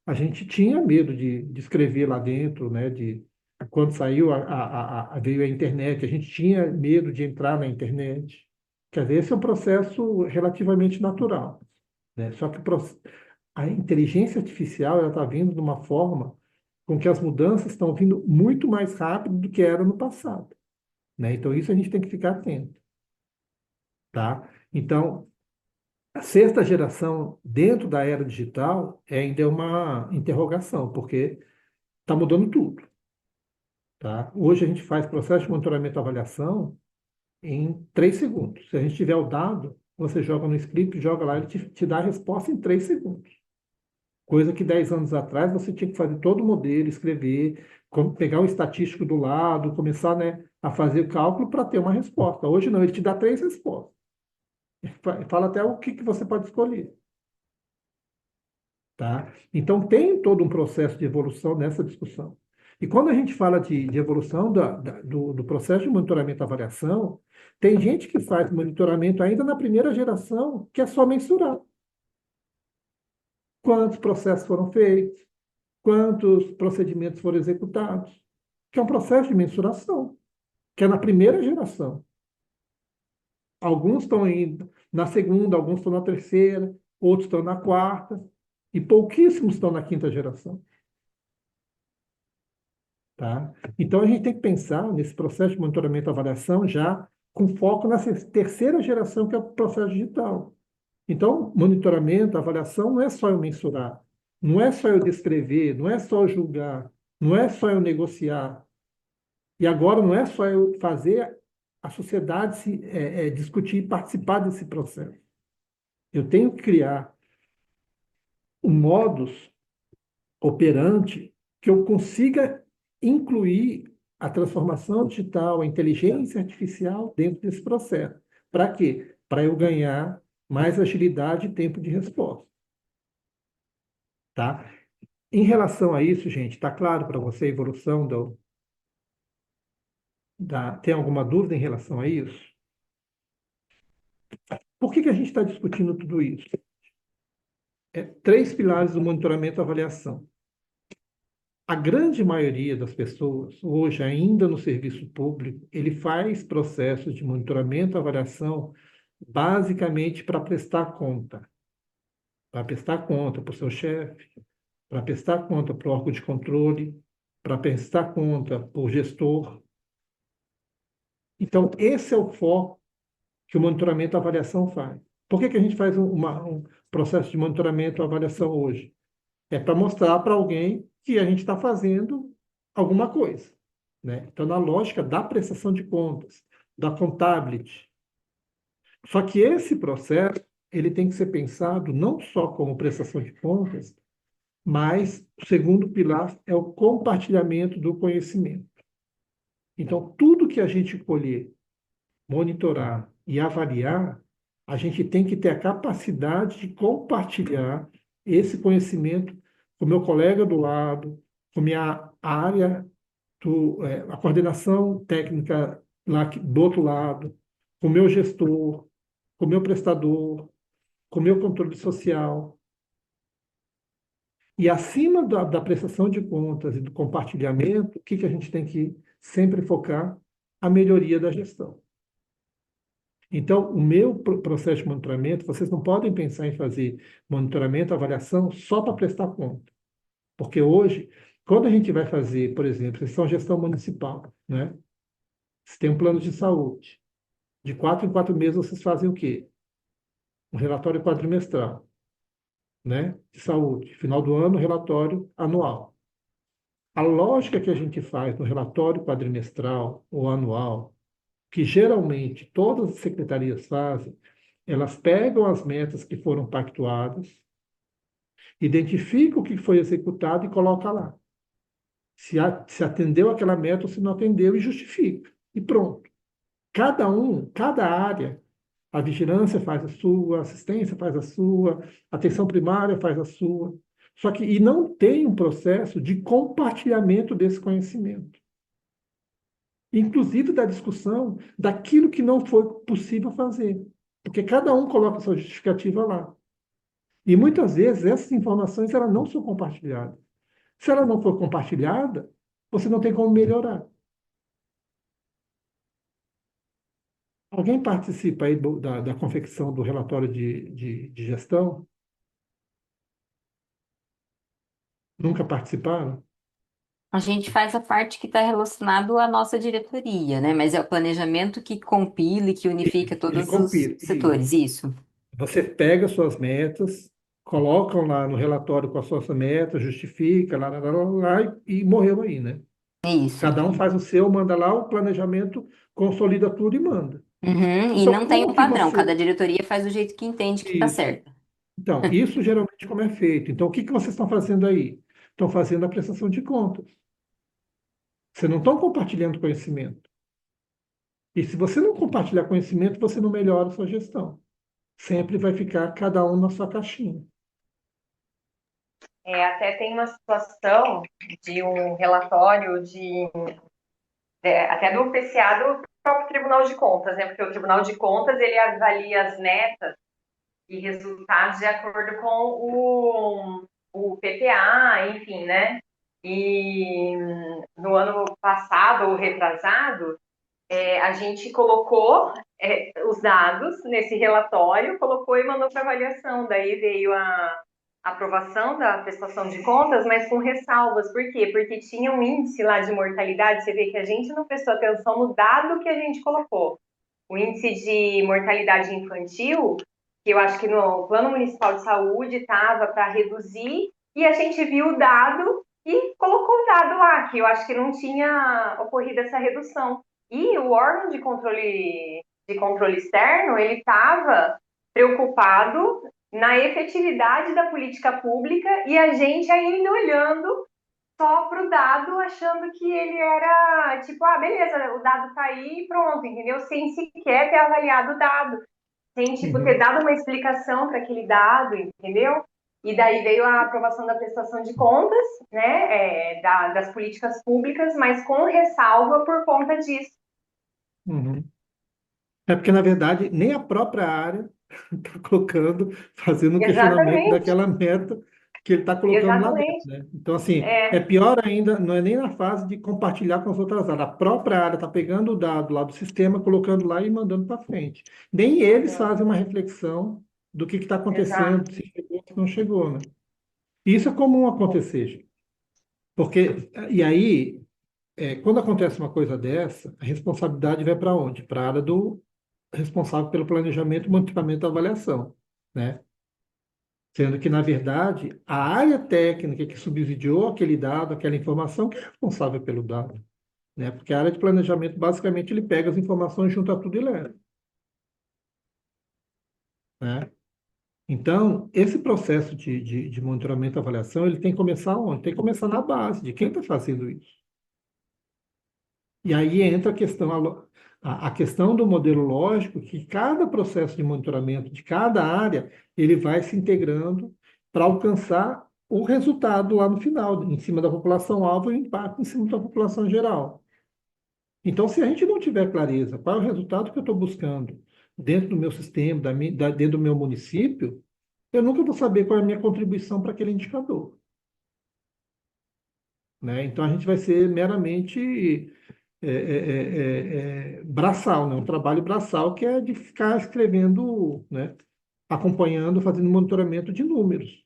a gente tinha medo de escrever lá dentro, né? Quando saiu veio a internet, a gente tinha medo de entrar na internet. Quer dizer, esse é um processo relativamente natural, né? Só que a inteligência artificial ela está vindo de uma forma com que as mudanças estão vindo muito mais rápido do que era no passado, né? Então, isso a gente tem que ficar atento, tá? Então, a sexta geração dentro da era digital ainda é uma interrogação, porque está mudando tudo, tá? Hoje a gente faz processo de monitoramento e avaliação em 3 segundos. Se a gente tiver o dado, você joga no script, joga lá, ele te dá a resposta em 3 segundos. Coisa que 10 anos atrás você tinha que fazer todo o modelo, escrever, pegar um estatístico do lado, começar, né, a fazer cálculo para ter uma resposta. Hoje não, ele te dá 3 respostas. Fala até o que você pode escolher. Tá? Então, tem todo um processo de evolução nessa discussão. E quando a gente fala de evolução do processo de monitoramento e avaliação, tem gente que faz monitoramento ainda na primeira geração, que é só mensurar quantos processos foram feitos, quantos procedimentos foram executados, que é um processo de mensuração, que é na primeira geração. Alguns estão indo na segunda, alguns estão na terceira, outros estão na quarta, e pouquíssimos estão na quinta geração. Tá? Então, a gente tem que pensar nesse processo de monitoramento e avaliação já com foco na terceira geração, que é o processo digital. Então, monitoramento, avaliação não é só eu mensurar, não é só eu descrever, não é só eu julgar, não é só eu negociar. E agora não é só eu fazer a sociedade discutir e participar desse processo. Eu tenho que criar um modus operandi que eu consiga incluir a transformação digital, a inteligência artificial dentro desse processo. Para quê? Para eu ganhar mais agilidade e tempo de resposta. Tá? Em relação a isso, gente, está claro para você a evolução tem alguma dúvida em relação a isso? Por que a gente está discutindo tudo isso? Três pilares do monitoramento e avaliação. A grande maioria das pessoas, hoje, ainda no serviço público, ele faz processos de monitoramento e avaliação basicamente para prestar conta. Para prestar conta para o seu chefe, para prestar conta para o órgão de controle, para prestar conta para o gestor. Então, esse é o foco que o monitoramento e avaliação faz. Por que a gente faz um processo de monitoramento e avaliação hoje? É para mostrar para alguém que a gente está fazendo alguma coisa, né? Então, na lógica da prestação de contas, da accountability. Só que esse processo ele tem que ser pensado não só como prestação de contas, mas o segundo pilar é o compartilhamento do conhecimento. Então, tudo que a gente colher, monitorar e avaliar, a gente tem que ter a capacidade de compartilhar esse conhecimento com o meu colega do lado, com minha área, a coordenação técnica lá do outro lado, com o meu gestor, com o meu prestador, com o meu controle social. E acima da prestação de contas e do compartilhamento, o que a gente tem que sempre focar? A melhoria da gestão. Então, o meu processo de monitoramento, vocês não podem pensar em fazer monitoramento, avaliação só para prestar conta. Porque hoje, quando a gente vai fazer, por exemplo, vocês são gestão municipal, né? Você tem um plano de saúde. De 4 em 4 meses vocês fazem o quê? Um relatório quadrimestral, né? De saúde. Final do ano, relatório anual. A lógica que a gente faz no relatório quadrimestral ou anual, que geralmente todas as secretarias fazem, elas pegam as metas que foram pactuadas, identificam o que foi executado e colocam lá. Se atendeu aquela meta ou se não atendeu, e justifica. E pronto. Cada área, a vigilância faz a sua, a assistência faz a sua, a atenção primária faz a sua. Só que, e não tem um processo de compartilhamento desse conhecimento. Inclusive da discussão daquilo que não foi possível fazer. Porque cada um coloca a sua justificativa lá. E muitas vezes essas informações elas não são compartilhadas. Se ela não for compartilhada, você não tem como melhorar. Alguém participa aí da confecção do relatório de gestão? Nunca participaram? A gente faz a parte que está relacionado à nossa diretoria, né? Mas é o planejamento que compila e que unifica Ele todos os compila. setores, isso. Você pega suas metas, colocam lá no relatório com as suas metas, justifica, lá, e morreu aí, né? Isso. Cada um faz o seu, manda lá, o planejamento consolida tudo e manda. Uhum, e Então, não tem como um que padrão, você... cada diretoria faz do jeito que entende que está Isso. certo. Então, isso geralmente como é feito. Então, o que vocês estão fazendo aí? Estão fazendo a prestação de contas. Vocês não estão compartilhando conhecimento. E se você não compartilhar conhecimento, você não melhora a sua gestão. Sempre vai ficar cada um na sua caixinha. Até tem uma situação de um relatório até do PCA do próprio Tribunal de Contas, né? Porque o Tribunal de Contas ele avalia as metas e resultados de acordo com o PPA, enfim, né? E no ano passado ou retrasado, a gente colocou os dados nesse relatório, colocou e mandou para avaliação. Daí veio a aprovação da prestação de contas, mas com ressalvas. Por quê? Porque tinha um índice lá de mortalidade. Você vê que a gente não prestou atenção no dado que a gente colocou. O índice de mortalidade infantil, que eu acho que no Plano Municipal de Saúde estava para reduzir, e a gente viu o dado e colocou o dado lá, que eu acho que não tinha ocorrido essa redução. E o órgão de controle externo, ele estava preocupado na efetividade da política pública e a gente ainda olhando só para o dado, achando que ele era tipo, beleza, o dado está aí e pronto, entendeu? Sem sequer ter avaliado o dado, sem tipo, ter Uhum. dado uma explicação para aquele dado, entendeu? E daí veio a aprovação da prestação de contas, né, das políticas públicas, mas com ressalva por conta disso. Uhum. É porque, na verdade, nem a própria área está colocando, fazendo um questionamento Exatamente, daquela meta que ele está colocando lá dentro, exatamente. né? Então, assim, é É, pior ainda, não é nem na fase de compartilhar com as outras áreas. A própria área está pegando o dado lá do sistema, colocando lá e mandando para frente. Nem eles fazem uma reflexão do que está acontecendo, exato. se chegou, se não chegou, né? Isso é comum acontecer, gente. Porque, e aí, quando acontece uma coisa dessa, a responsabilidade vai para onde? Para a área do responsável pelo planejamento, monitoramento e avaliação, né? Sendo que, na verdade, a área técnica que subsidiou aquele dado, aquela informação, que é responsável pelo dado, né? Porque a área de planejamento, basicamente, ele pega as informações, junta tudo e leva, né? Então, esse processo de monitoramento e avaliação, ele tem que começar onde? Tem que começar na base, de quem está fazendo isso. E aí entra a questão, a questão do modelo lógico, que cada processo de monitoramento de cada área, ele vai se integrando para alcançar o resultado lá no final, em cima da população-alvo e o impacto em cima da população geral. Então, se a gente não tiver clareza qual é o resultado que eu estou buscando dentro do meu sistema, dentro do meu município, eu nunca vou saber qual é a minha contribuição para aquele indicador, né? Então, a gente vai ser meramente braçal, né? Um trabalho braçal que é de ficar escrevendo, né? Acompanhando, fazendo monitoramento de números,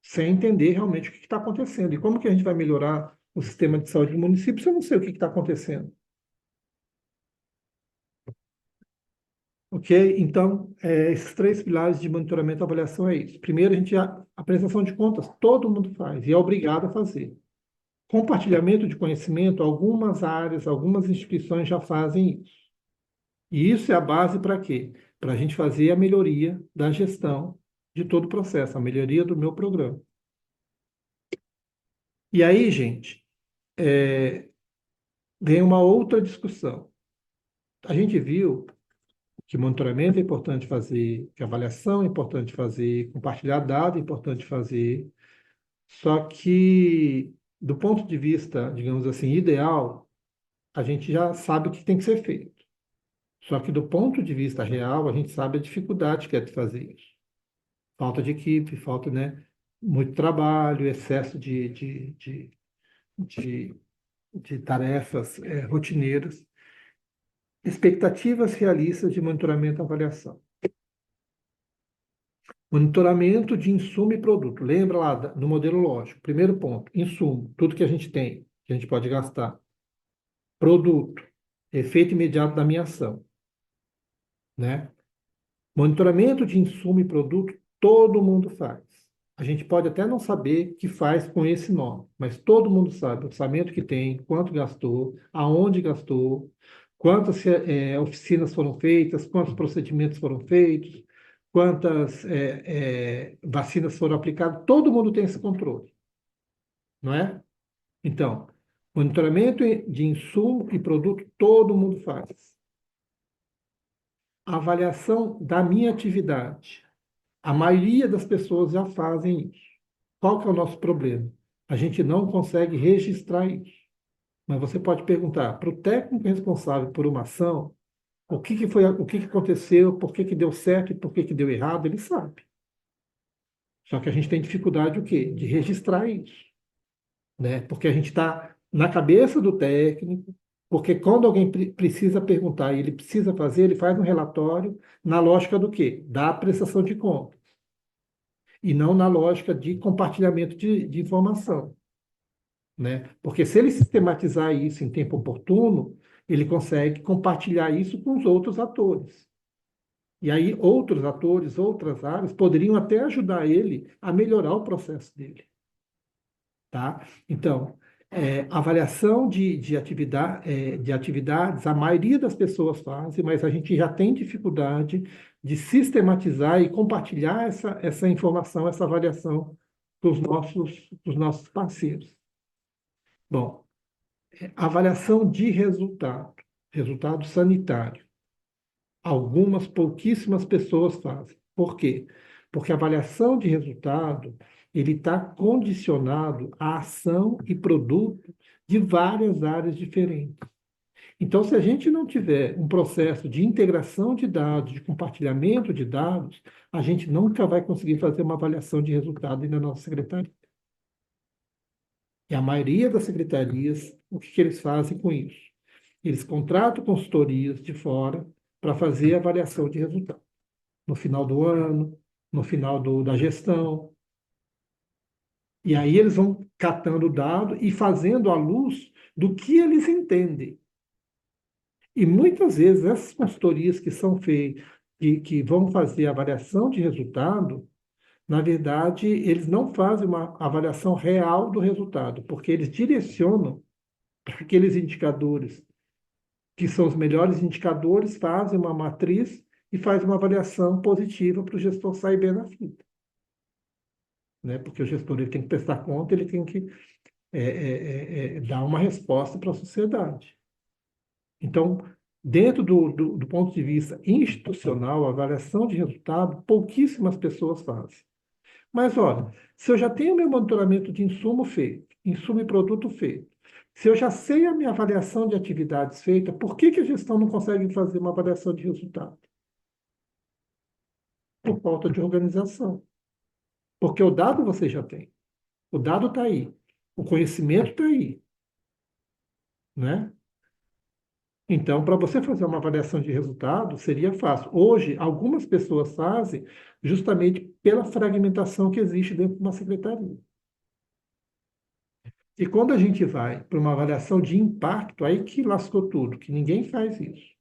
sem entender realmente o que está acontecendo. E como que a gente vai melhorar o sistema de saúde do município se eu não sei o que está acontecendo? Ok? Então, esses três pilares de monitoramento e avaliação é isso. Primeiro, a prestação de contas, todo mundo faz e é obrigado a fazer. Compartilhamento de conhecimento, algumas áreas, algumas instituições já fazem isso. E isso é a base para quê? Para a gente fazer a melhoria da gestão de todo o processo, a melhoria do meu programa. E aí, gente, vem uma outra discussão. A gente viu que monitoramento é importante fazer, que avaliação é importante fazer, compartilhar dados é importante fazer, só que, do ponto de vista, digamos assim, ideal, a gente já sabe o que tem que ser feito. Só que, do ponto de vista real, a gente sabe a dificuldade que é de fazer isso. Falta de equipe, falta, né, muito trabalho, excesso de, de tarefas rotineiras, expectativas realistas de monitoramento e avaliação. Monitoramento de insumo e produto. Lembra lá no modelo lógico. Primeiro ponto, insumo, tudo que a gente tem, que a gente pode gastar. Produto, efeito imediato da minha ação, né? Monitoramento de insumo e produto, todo mundo faz. A gente pode até não saber que faz com esse nome, mas todo mundo sabe o orçamento que tem, quanto gastou, aonde gastou, quantas oficinas foram feitas, quantos procedimentos foram feitos, quantas vacinas foram aplicadas. Todo mundo tem esse controle, não é? Então, monitoramento de insumo e produto, todo mundo faz. Avaliação da minha atividade. A maioria das pessoas já fazem isso. Qual que é o nosso problema? A gente não consegue registrar isso. Mas você pode perguntar para o técnico responsável por uma ação o que que aconteceu, por que que deu certo e por que que deu errado, ele sabe. Só que a gente tem dificuldade o quê? De registrar isso, né? Porque a gente está na cabeça do técnico, porque quando alguém precisa perguntar e ele precisa fazer, ele faz um relatório na lógica do quê? Da prestação de contas, e não na lógica de compartilhamento de informação, né? Porque se ele sistematizar isso em tempo oportuno, ele consegue compartilhar isso com os outros atores. E aí outros atores, outras áreas poderiam até ajudar ele a melhorar o processo dele, tá? Então, avaliação de atividades, a maioria das pessoas fazem, mas a gente já tem dificuldade de sistematizar e compartilhar essa informação, essa avaliação com os nossos parceiros. Bom, avaliação de resultado, resultado sanitário. Algumas pouquíssimas pessoas fazem. Por quê? Porque a avaliação de resultado ele está condicionado à ação e produto de várias áreas diferentes. Então, se a gente não tiver um processo de integração de dados, de compartilhamento de dados, a gente nunca vai conseguir fazer uma avaliação de resultado aí na nossa secretaria. E a maioria das secretarias, o que que eles fazem com isso? Eles contratam consultorias de fora para fazer avaliação de resultado. No final do ano, no final da gestão. E aí eles vão catando o dado e fazendo à luz do que eles entendem. E muitas vezes essas consultorias que são feitas, que vão fazer avaliação de resultado, na verdade, eles não fazem uma avaliação real do resultado, porque eles direcionam para aqueles indicadores que são os melhores indicadores, fazem uma matriz e faz uma avaliação positiva para o gestor sair bem na fita. Né? Porque o gestor ele tem que prestar conta, ele tem que dar uma resposta para a sociedade. Então, dentro do ponto de vista institucional, a avaliação de resultado, pouquíssimas pessoas fazem. Mas, olha, se eu já tenho meu monitoramento de insumo feito, insumo e produto feito, se eu já sei a minha avaliação de atividades feita, por que que a gestão não consegue fazer uma avaliação de resultado? Por falta de organização. Porque o dado você já tem. O dado está aí. O conhecimento está aí. Né? Então, para você fazer uma avaliação de resultado, seria fácil. Hoje, algumas pessoas fazem justamente pela fragmentação que existe dentro de uma secretaria. E quando a gente vai para uma avaliação de impacto, aí que lascou tudo, que ninguém faz isso.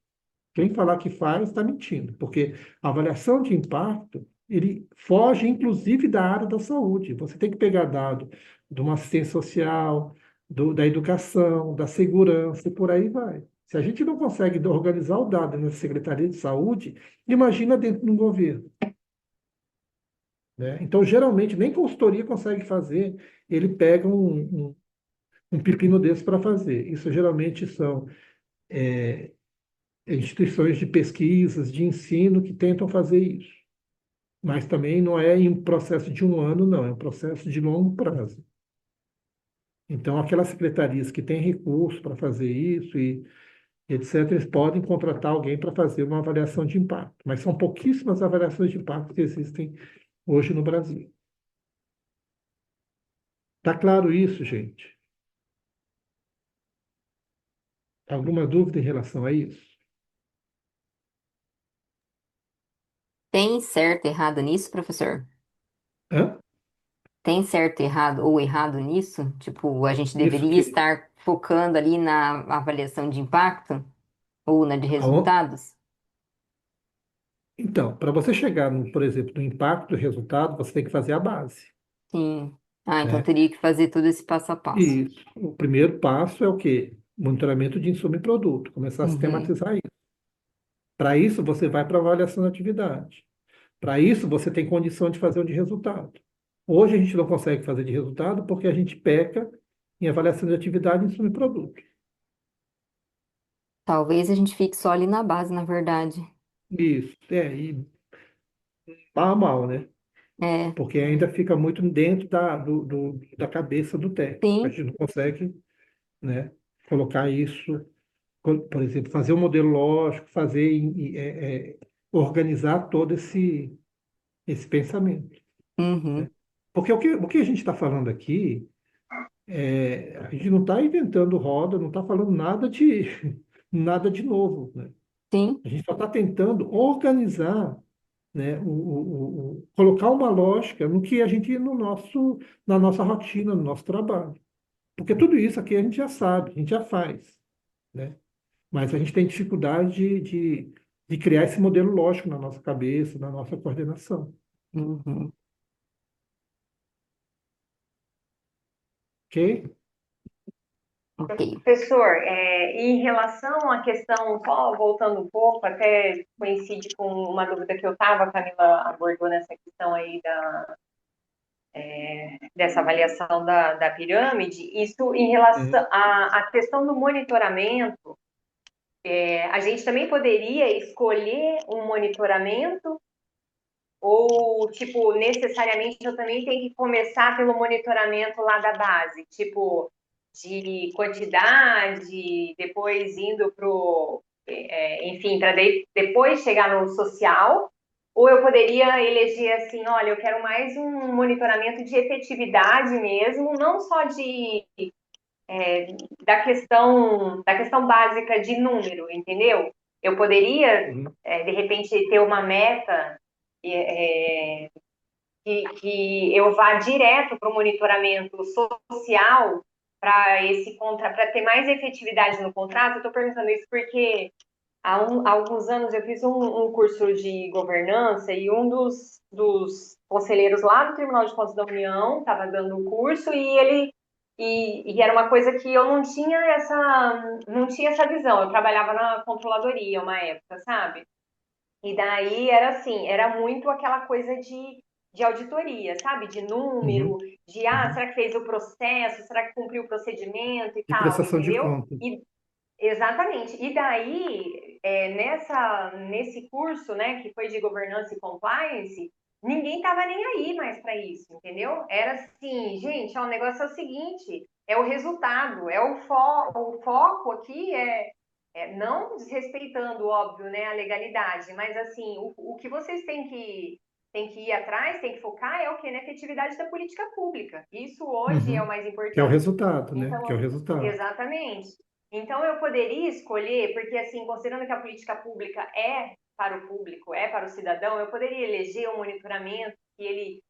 Quem falar que faz está mentindo, porque a avaliação de impacto, ele foge inclusive da área da saúde. Você tem que pegar dado de uma assistência social, da educação, da segurança e por aí vai. Se a gente não consegue organizar o dado na Secretaria de Saúde, imagina dentro de um governo. Né? Então, geralmente, nem consultoria consegue fazer, ele pega um pepino desse para fazer. Isso geralmente são instituições de pesquisas, de ensino que tentam fazer isso. Mas também não é em um processo de um ano, não, é um processo de longo prazo. Então, aquelas secretarias que têm recursos para fazer isso e etc., eles podem contratar alguém para fazer uma avaliação de impacto. Mas são pouquíssimas avaliações de impacto que existem hoje no Brasil. Está claro isso, gente? Alguma dúvida em relação a isso? Tem certo e errado nisso, professor? Hã? Tem certo e errado ou errado nisso? Tipo, a gente Isso deveria que. estar focando ali na avaliação de impacto ou na de resultados? Então, para você chegar, por exemplo, no impacto do resultado, você tem que fazer a base. Sim. Ah, então Né? teria que fazer todo esse passo a passo. E o primeiro passo é o quê? Monitoramento de insumo e produto, começar a Uhum. sistematizar isso. Para isso, você vai para a avaliação da atividade. Para isso, você tem condição de fazer o de resultado. Hoje, a gente não consegue fazer de resultado porque a gente peca em avaliação de atividade, insumo e produto. Talvez a gente fique só ali na base, na verdade. Isso. E mal, mal, né? É, Porque ainda fica muito dentro da cabeça do técnico. A sim. gente não consegue, né, colocar isso, por exemplo, fazer um modelo lógico, organizar todo esse pensamento. Uhum. Porque o que a gente está falando aqui, a gente não está inventando roda, não está falando nada de novo, né? Sim. A gente só está tentando organizar, né, colocar uma lógica no que a gente na nossa rotina, no nosso trabalho. Porque tudo isso aqui a gente já sabe, a gente já faz, né? Mas a gente tem dificuldade de criar esse modelo lógico na nossa cabeça, na nossa coordenação, Uhum. ok? Ok. Professor, em relação à questão, só voltando um pouco, até coincide com uma dúvida que eu estava, a Camila abordou nessa questão aí dessa avaliação da pirâmide, isso em relação Uhum. à questão do monitoramento, a gente também poderia escolher um monitoramento ou, tipo, necessariamente eu também tenho que começar pelo monitoramento lá da base, tipo, de quantidade, depois indo pro, enfim, para depois chegar no social, ou eu poderia eleger assim, olha, eu quero mais um monitoramento de efetividade mesmo, não só da questão básica de número, entendeu? Eu poderia, Uhum. de repente, ter uma meta é, que eu vá direto para o monitoramento social para ter mais efetividade no contrato. Eu estou perguntando isso porque há alguns anos eu fiz um curso de governança e um dos conselheiros lá do Tribunal de Contas da União estava dando o curso e ele e era uma coisa que eu não tinha essa visão. Eu trabalhava na controladoria uma época, sabe? E daí era assim, era muito aquela coisa de auditoria, sabe? De número, Uhum. será Uhum. que fez o processo? Será que cumpriu o procedimento e De tal, prestação de entendeu? contas. Exatamente. E daí, nesse curso, né, que foi de governança e compliance, ninguém estava nem aí mais para isso, entendeu? Era assim, gente, o negócio é o seguinte, é o resultado, o foco aqui não desrespeitando, óbvio, né, a legalidade, mas assim, o que vocês têm que ir atrás, têm que focar é o quê? Na efetividade da política pública. Isso hoje é o Uhum. mais Que é o importante. resultado, né? Que é o Então, resultado. exatamente. Então, eu poderia escolher, porque, assim, considerando que a política pública é para o público, é para o cidadão, eu poderia eleger um monitoramento que ele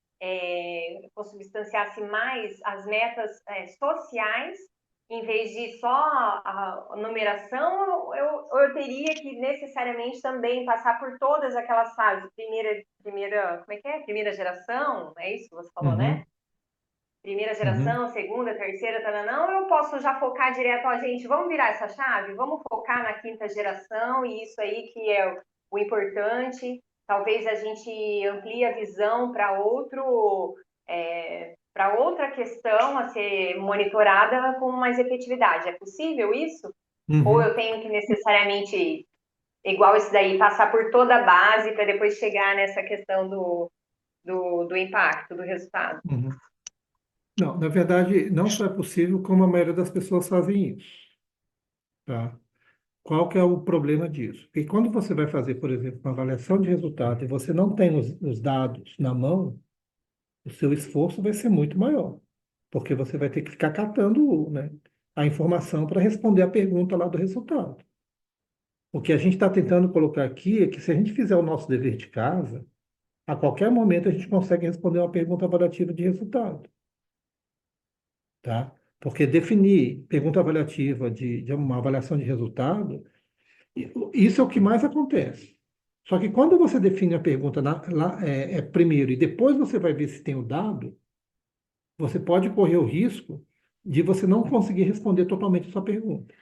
consubstanciasse mais as metas sociais, em vez de só a numeração, eu teria que necessariamente também passar por todas aquelas fases. Como é que é? Primeira geração, é isso que você falou, né? Uhum. Primeira Uhum. geração, segunda, terceira, não, eu posso já focar direto, ó, gente, vamos virar essa chave, vamos focar na quinta geração, e isso aí que é o importante. Talvez a gente amplie a visão para outra questão a ser monitorada com mais efetividade. É possível isso? Ou Uhum. eu tenho que necessariamente, igual isso daí, passar por toda a base para depois chegar nessa questão do impacto, do resultado? Uhum. Não, na verdade, não só é possível, como a maioria das pessoas fazem isso, tá? Qual que é o problema disso? Porque quando você vai fazer, por exemplo, uma avaliação de resultado e você não tem os dados na mão, o seu esforço vai ser muito maior, porque você vai ter que ficar catando, né, a informação para responder a pergunta lá do resultado. O que a gente está tentando colocar aqui é que se a gente fizer o nosso dever de casa, a qualquer momento a gente consegue responder uma pergunta avaliativa de resultado, tá? Porque definir pergunta avaliativa de uma avaliação de resultado, isso é o que mais acontece. Só que quando você define a pergunta primeiro e depois você vai ver se tem o dado, você pode correr o risco de você não conseguir responder totalmente a sua pergunta,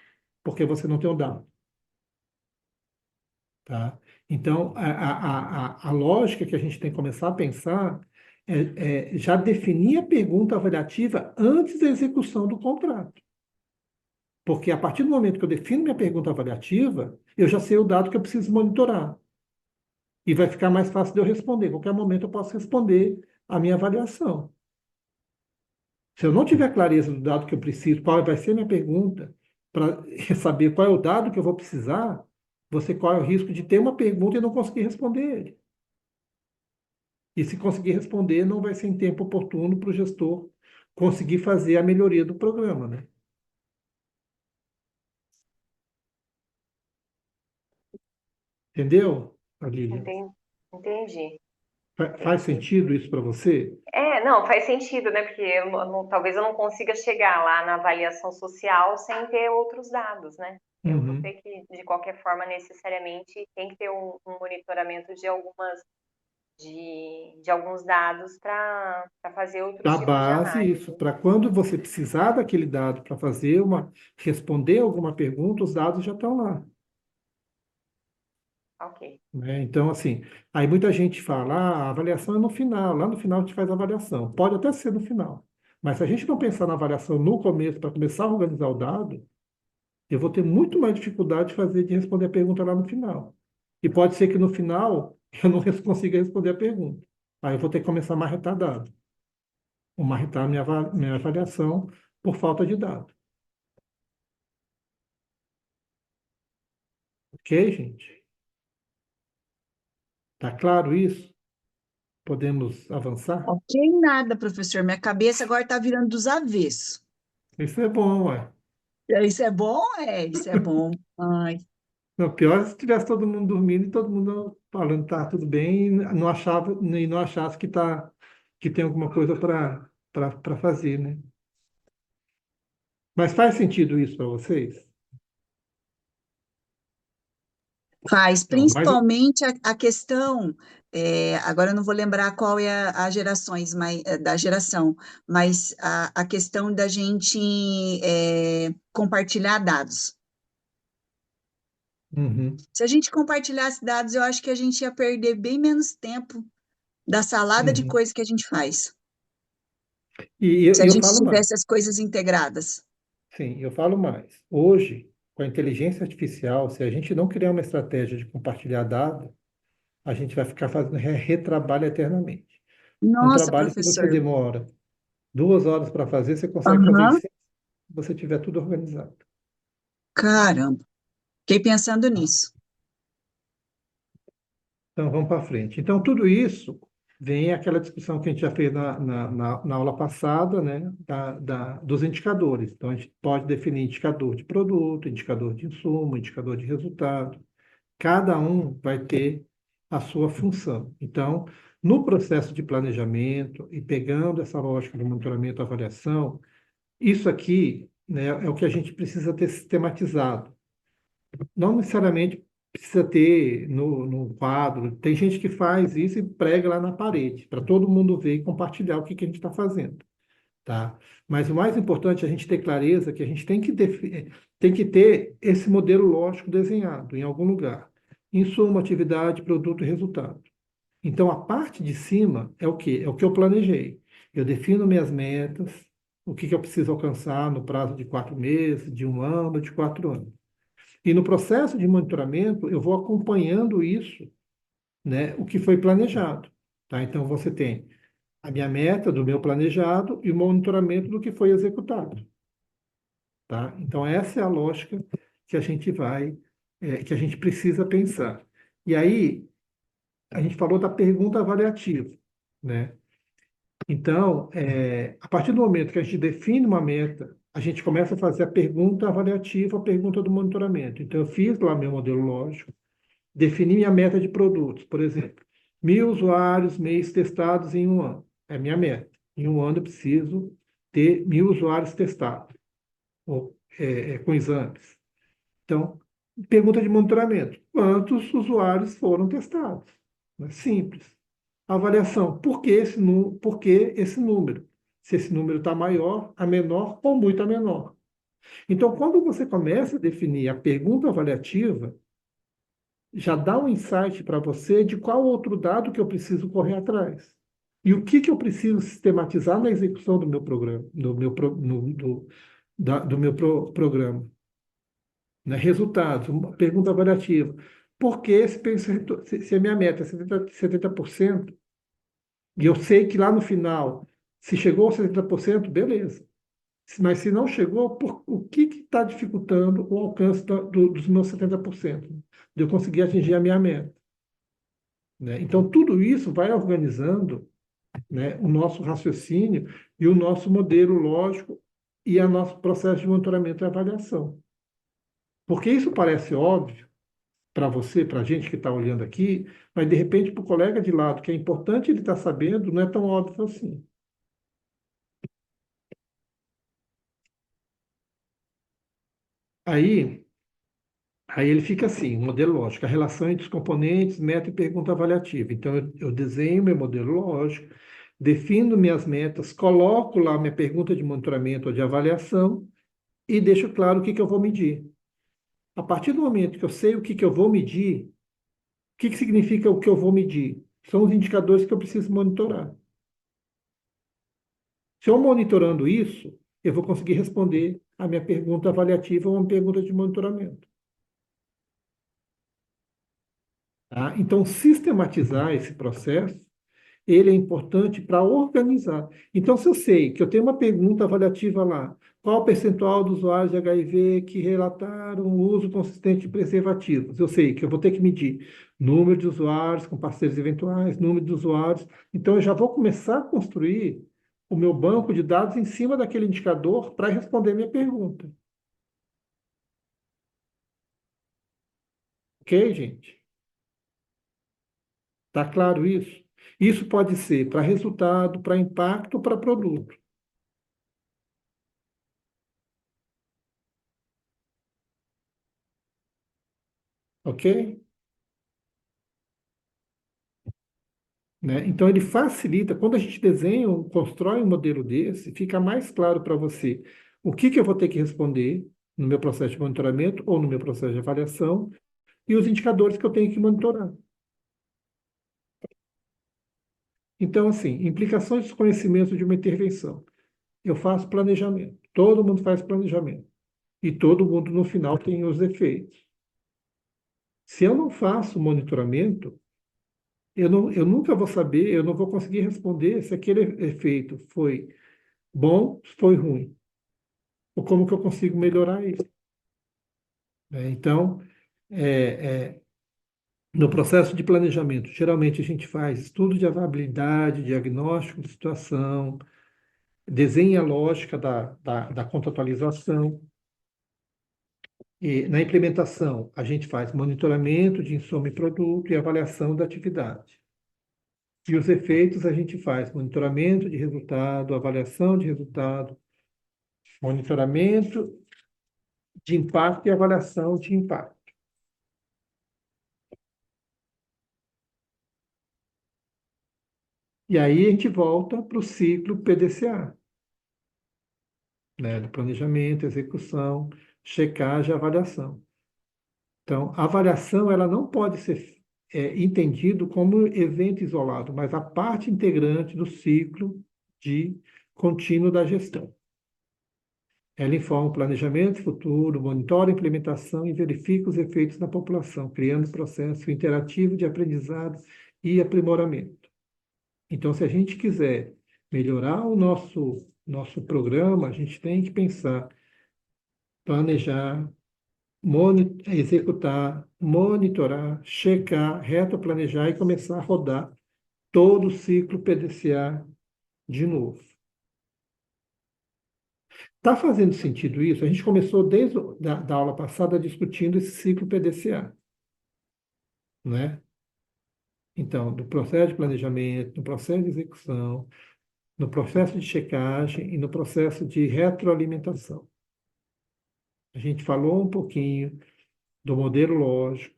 porque você não tem o dado, tá? Então, a lógica que a gente tem que começar a pensar é já definir a pergunta avaliativa antes da execução do contrato. Porque a partir do momento que eu defino minha pergunta avaliativa, eu já sei o dado que eu preciso monitorar. E vai ficar mais fácil de eu responder. A qualquer momento eu posso responder a minha avaliação. Se eu não tiver clareza do dado que eu preciso, qual vai ser a minha pergunta, para saber qual é o dado que eu vou precisar, você corre o risco de ter uma pergunta e não conseguir responder ele. E se conseguir responder, não vai ser em tempo oportuno para o gestor conseguir fazer a melhoria do programa, né? Entendeu, Lília? Entendi. Faz sentido isso para você? Não, faz sentido, né? Porque talvez eu não consiga chegar lá na avaliação social sem ter outros dados, né? Eu vou Uhum. ter que, de qualquer forma, necessariamente, tem que ter um monitoramento de alguns dados para fazer outros Da tipos de base, análise. isso, para quando você precisar daquele dado para responder alguma pergunta, os dados já estão lá. Ok. Né? Então, assim, aí muita gente fala, a avaliação é no final, lá no final a gente faz a avaliação. Pode até ser no final, mas se a gente não pensar na avaliação no começo, para começar a organizar o dado, eu vou ter muito mais dificuldade de responder a pergunta lá no final. E pode ser que no final eu não consiga responder a pergunta. Aí eu vou ter que começar a marretar dado, ou marretar minha avaliação por falta de dado. Ok, gente? Tá claro isso? Podemos avançar? Ok, nada, professor. Minha cabeça agora está virando dos avessos. Isso é bom, ué. Isso é bom? É, isso é bom. Ai, Não, pior é se tivesse todo mundo dormindo e todo mundo falando tá tudo bem e não achasse que tem alguma coisa para fazer, né? Mas faz sentido isso para vocês? faz, Então, mas principalmente a questão, agora eu não vou lembrar qual é a gerações, da geração, mas a questão da gente compartilhar dados. uhum, Se a gente compartilhasse dados, eu acho que a gente ia perder bem menos tempo da salada de uhum. coisas que a gente faz, se E a eu gente falo mais, tivesse as coisas integradas. sim, eu falo mais. Hoje, com a inteligência artificial, se a gente não criar uma estratégia de compartilhar dados, a gente vai ficar fazendo retrabalho eternamente. Um Nossa, trabalho que você professor. demora 2 horas para fazer, você consegue fazer em Aham, 6 se você tiver tudo organizado. caramba. Fiquei pensando nisso. Então, vamos para frente. Então, tudo isso vem aquela discussão que a gente já fez na aula passada, né, dos indicadores. Então, a gente pode definir indicador de produto, indicador de insumo, indicador de resultado. Cada um vai ter a sua função. Então, no processo de planejamento e pegando essa lógica do monitoramento e avaliação, isso aqui, né, é o que a gente precisa ter sistematizado. Não necessariamente precisa ter no quadro. Tem gente que faz isso e prega lá na parede, para todo mundo ver e compartilhar o que que a gente está fazendo, tá? Mas o mais importante é a gente ter clareza que a gente tem que ter esse modelo lógico desenhado em algum lugar. Insumo, atividade, produto e resultado. Então, a parte de cima é o quê? É o que eu planejei. Eu defino minhas metas, o que que eu preciso alcançar no prazo de 4 meses, de um ano, de 4 anos. E no processo de monitoramento, eu vou acompanhando isso, né, o que foi planejado. Tá? Então, você tem a minha meta do meu planejado e o monitoramento do que foi executado. Tá? Então, essa é a lógica que a gente que a gente precisa pensar. E aí, a gente falou da pergunta avaliativa, né? Então, a partir do momento que a gente define uma meta, a gente começa a fazer a pergunta avaliativa, a pergunta do monitoramento. Então, eu fiz lá meu modelo lógico, defini minha meta de produtos, por exemplo, 1.000 usuários mês testados em um ano. É a minha meta. Em um ano eu preciso ter 1.000 usuários testados, com exames. Então, pergunta de monitoramento. Quantos usuários foram testados? É simples. Avaliação. Por que esse número? Se esse número está maior, a menor ou muito a menor. Então, quando você começa a definir a pergunta avaliativa, já dá um insight para você de qual outro dado que eu preciso correr atrás. E o que que eu preciso sistematizar na execução do meu programa, do meu programa. Né? Resultados, uma pergunta avaliativa. Porque se a minha meta é 70%, e eu sei que lá no final, se chegou a 70%, beleza. Mas se não chegou, o que está dificultando o alcance dos meus 70%? De eu conseguir atingir a minha meta, né? Então, tudo isso vai organizando, né, o nosso raciocínio e o nosso modelo lógico e o nosso processo de monitoramento e avaliação. Porque isso parece óbvio para você, para a gente que está olhando aqui, mas de repente para o colega de lado, que é importante ele estar sabendo, não é tão óbvio assim. Aí, aí ele fica assim, um modelo lógico, a relação entre os componentes, meta e pergunta avaliativa. Então, eu desenho meu modelo lógico, defino minhas metas, coloco lá minha pergunta de monitoramento ou de avaliação e deixo claro o que eu vou medir. A partir do momento que eu sei o que eu vou medir, o que significa o que eu vou medir? São os indicadores que eu preciso monitorar. Se eu monitorando isso, eu vou conseguir responder a minha pergunta avaliativa ou uma pergunta de monitoramento. Tá? Então, sistematizar esse processo, ele é importante para organizar. Então, se eu sei que eu tenho uma pergunta avaliativa lá, qual o percentual dos usuários de HIV que relataram o uso consistente de preservativos? Eu sei que eu vou ter que medir número de usuários com parceiros eventuais, número de usuários. Então, eu já vou começar a construir o meu banco de dados em cima daquele indicador para responder minha pergunta. Ok, gente? Tá claro isso? Isso pode ser para resultado, para impacto ou para produto. Ok? Né? Então, ele facilita. Quando a gente desenha, constrói um modelo desse, fica mais claro para você o que eu vou ter que responder no meu processo de monitoramento ou no meu processo de avaliação e os indicadores que eu tenho que monitorar. Então, assim, implicações dos conhecimentos de uma intervenção. Eu faço planejamento. Todo mundo faz planejamento. E todo mundo, no final, tem os efeitos. Se eu não faço monitoramento, eu nunca vou saber, eu não vou conseguir responder se aquele efeito foi bom, foi ruim, ou como que eu consigo melhorar isso, né? Então, é, é, no processo de planejamento, geralmente a gente faz estudo de viabilidade, diagnóstico de situação, desenha a lógica da contratualização, e na implementação a gente faz monitoramento de insumo e produto e avaliação da atividade. E os efeitos a gente faz monitoramento de resultado, avaliação de resultado, monitoramento de impacto e avaliação de impacto. E aí a gente volta para o ciclo PDCA, né? Do planejamento, execução, checagem e avaliação. Então, a avaliação ela não pode ser entendido como evento isolado, mas a parte integrante do ciclo de contínuo da gestão. Ela informa o planejamento futuro, monitora a implementação e verifica os efeitos na população, criando processo interativo de aprendizado e aprimoramento. Então, se a gente quiser melhorar o nosso programa, a gente tem que pensar, planejar, executar, monitorar, checar, retroplanejar e começar a rodar todo o ciclo PDCA de novo. Está fazendo sentido isso? A gente começou desde da aula passada discutindo esse ciclo PDCA, né? Então, do processo de planejamento, do processo de execução, no processo de checagem e no processo de retroalimentação. A gente falou um pouquinho do modelo lógico,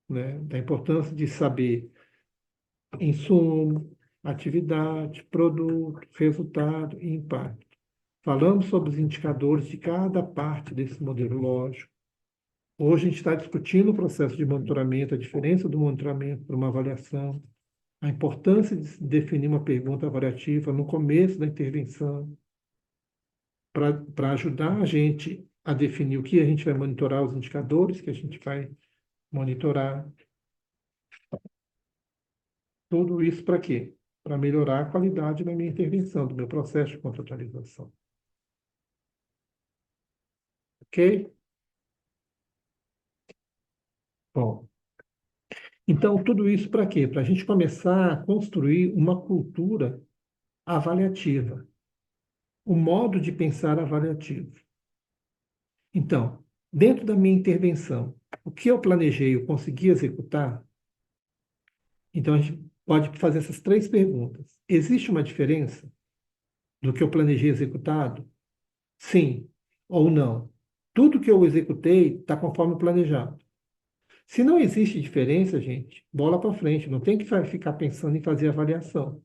né? Da importância de saber insumo, atividade, produto, resultado e impacto. Falamos sobre os indicadores de cada parte desse modelo lógico. Hoje a gente está discutindo o processo de monitoramento, a diferença do monitoramento para uma avaliação, a importância de definir uma pergunta avaliativa no começo da intervenção, para ajudar a gente a definir o que a gente vai monitorar, os indicadores que a gente vai monitorar. Tudo isso para quê? Para melhorar a qualidade da minha intervenção, do meu processo de contratualização. Ok? Bom, então tudo isso para quê? Para a gente começar a construir uma cultura avaliativa, o modo de pensar avaliativo. Então, dentro da minha intervenção, o que eu planejei, eu consegui executar? Então, a gente pode fazer essas três perguntas. Existe uma diferença do que eu planejei executado? Sim ou não? Tudo que eu executei está conforme planejado. Se não existe diferença, gente, bola para frente, não tem que ficar pensando em fazer avaliação.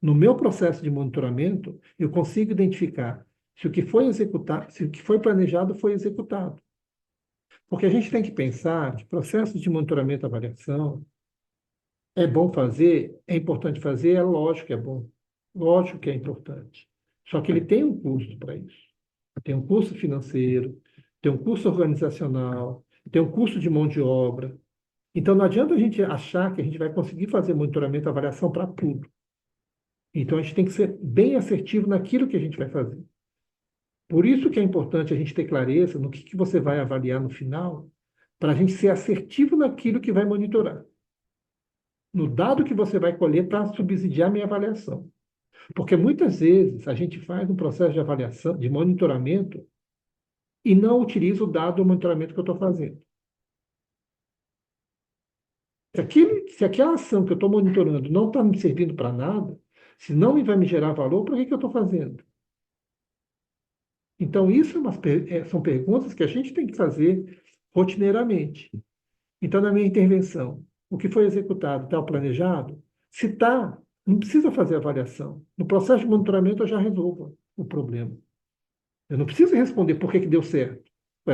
No meu processo de monitoramento, eu consigo identificar se o que foi executado, se o que foi planejado foi executado. Porque a gente tem que pensar que processos de monitoramento e avaliação é bom fazer, é importante fazer, é lógico que é bom. Lógico que é importante. Só que ele tem um custo para isso. Tem um custo financeiro, tem um custo organizacional, tem um custo de mão de obra. Então, não adianta a gente achar que a gente vai conseguir fazer monitoramento e avaliação para tudo. Então, a gente tem que ser bem assertivo naquilo que a gente vai fazer. Por isso que é importante a gente ter clareza no que você vai avaliar no final, para a gente ser assertivo naquilo que vai monitorar, no dado que você vai colher para subsidiar a minha avaliação. Porque muitas vezes a gente faz um processo de avaliação, de monitoramento, e não utiliza o dado do monitoramento que eu estou fazendo. Se aquela ação que eu estou monitorando não está me servindo para nada, se não vai me gerar valor, para que eu estou fazendo? Então, isso são perguntas que a gente tem que fazer rotineiramente. Então, na minha intervenção, o que foi executado está planejado? Se está, não precisa fazer avaliação. No processo de monitoramento, eu já resolvo o problema. Eu não preciso responder por que deu certo.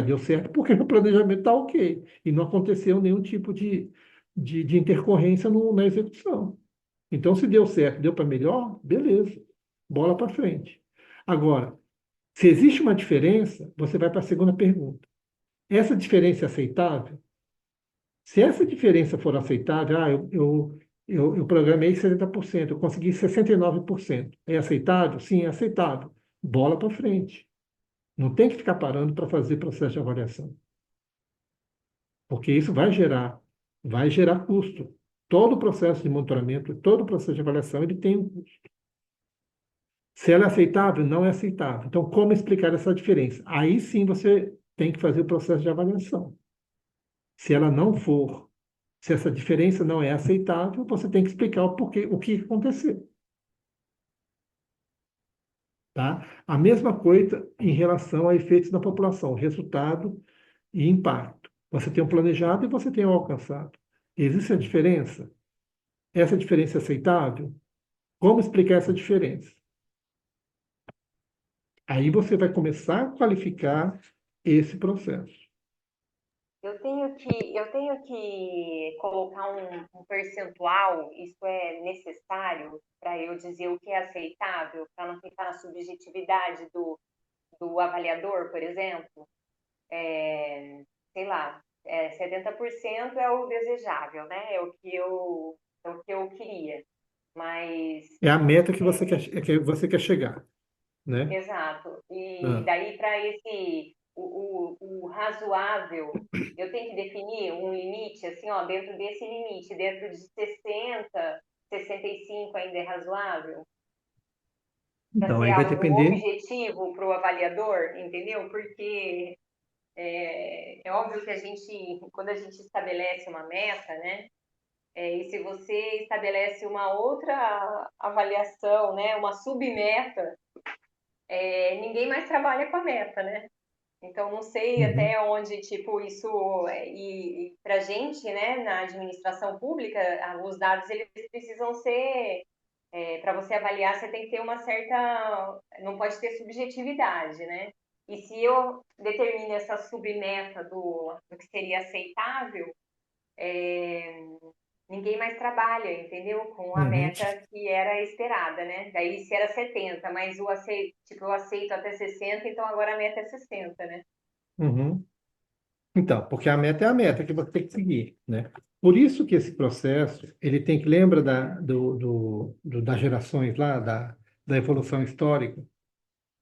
Deu certo porque o planejamento está ok. E não aconteceu nenhum tipo de intercorrência na execução. Então, se deu certo, deu para melhor, beleza. Bola para frente. Agora, se existe uma diferença, você vai para a segunda pergunta. Essa diferença é aceitável? Se essa diferença for aceitável, eu programei 70%, eu consegui 69%. É aceitável? Sim, é aceitável. Bola para frente. Não tem que ficar parando para fazer processo de avaliação. Porque isso vai gerar custo. Todo o processo de monitoramento, todo o processo de avaliação, ele tem um custo. Se ela é aceitável, não é aceitável. Então, como explicar essa diferença? Aí sim você tem que fazer o processo de avaliação. Se ela não for, se essa diferença não é aceitável, você tem que explicar o porquê, o que aconteceu. Tá? A mesma coisa em relação a efeitos na população, resultado e impacto. Você tem o planejado e você tem o alcançado. Existe a diferença? Essa diferença é aceitável? Como explicar essa diferença? Aí você vai começar a qualificar esse processo. Eu tenho que colocar um percentual, isso é necessário para eu dizer o que é aceitável, para não ficar na subjetividade do avaliador, por exemplo. Sei lá, 70% é o desejável, né? É o que eu queria. Mas, É a meta que você quer chegar, né? exato. E Ah, daí, para o razoável, eu tenho que definir um limite, assim, ó, dentro desse limite, dentro de 65 ainda é razoável, para então, ser aí vai algo depender. objetivo para o avaliador, entendeu? Porque é óbvio que quando a gente estabelece uma meta, né? E se você estabelece uma outra avaliação, né? Uma submeta, ninguém mais trabalha com a meta, né? Então, não sei Uhum, até onde, tipo, isso... E para a gente, né, na administração pública, os dados, eles precisam ser... para você avaliar, você tem que ter uma certa... Não pode ter subjetividade, né? E se eu determino essa submeta do que seria aceitável, ninguém mais trabalha, entendeu? Com a uhum, meta que era esperada, né? Daí se era 70, mas tipo, eu aceito até 60, então agora a meta é 60, né? uhum. Então, porque a meta é a meta que você tem que seguir, né? Por isso que esse processo, ele tem que, lembra das gerações lá, da evolução histórica,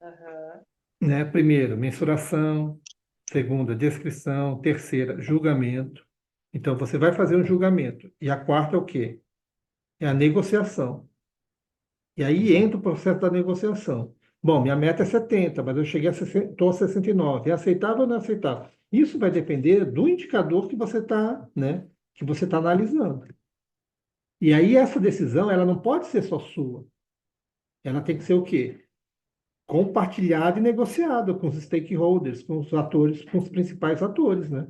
Aham. né? Primeiro, mensuração. Segunda, descrição. Terceira, julgamento. Então, você vai fazer um julgamento. E a quarta é o quê? É a negociação. E aí entra o processo da negociação. Bom, minha meta é 70, mas eu cheguei a 60, estou a 69. É aceitável ou não é aceitável? Isso vai depender do indicador que você está, né, que você está analisando. E aí essa decisão, ela não pode ser só sua. Ela tem que ser o quê? Compartilhada e negociada com os stakeholders, com os atores, com os principais atores, né?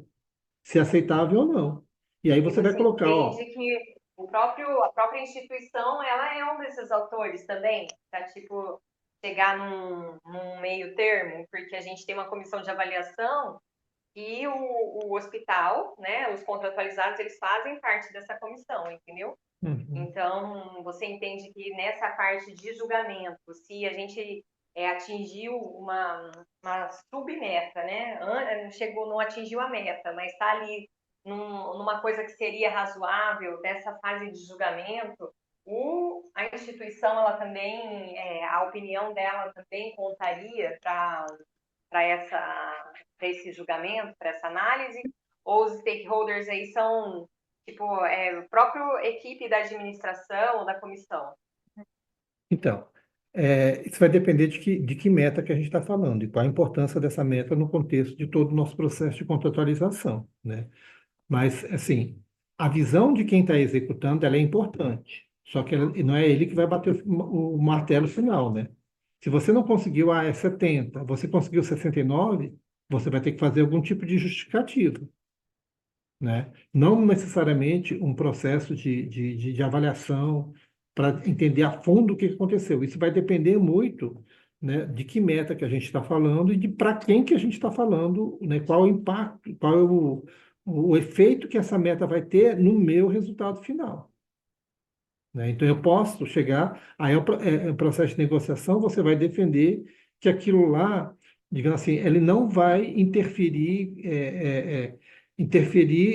Se é aceitável ou não. E aí E você vai você colocar, ó, entende que a própria instituição, ela é um desses autores também, para tipo chegar num meio termo, porque a gente tem uma comissão de avaliação e o hospital, né, os contratualizados, eles fazem parte dessa comissão, entendeu? uhum, Então, você entende que nessa parte de julgamento, se a gente atingiu uma submeta, né? Não chegou, não atingiu a meta, mas está ali numa coisa que seria razoável dessa fase de julgamento, a instituição, ela também, a opinião dela também contaria para esse julgamento, para essa análise, ou os stakeholders aí são tipo, o próprio equipe da administração ou da comissão. então, isso vai depender de que meta que a gente está falando e qual a importância dessa meta no contexto de todo o nosso processo de contratualização, né? Mas, assim, a visão de quem está executando, ela é importante. Só que não é ele que vai bater o martelo final, né? Se você não conseguiu, é 70, você conseguiu 69, você vai ter que fazer algum tipo de justificativa, né? Não necessariamente um processo de avaliação para entender a fundo o que aconteceu. Isso vai depender muito, né, de que meta que a gente está falando e de para quem que a gente está falando, né, qual o impacto, qual é o efeito que essa meta vai ter no meu resultado final. Né? Então, eu posso chegar, aí é um processo de negociação, você vai defender que aquilo lá, digamos assim, ele não vai interferir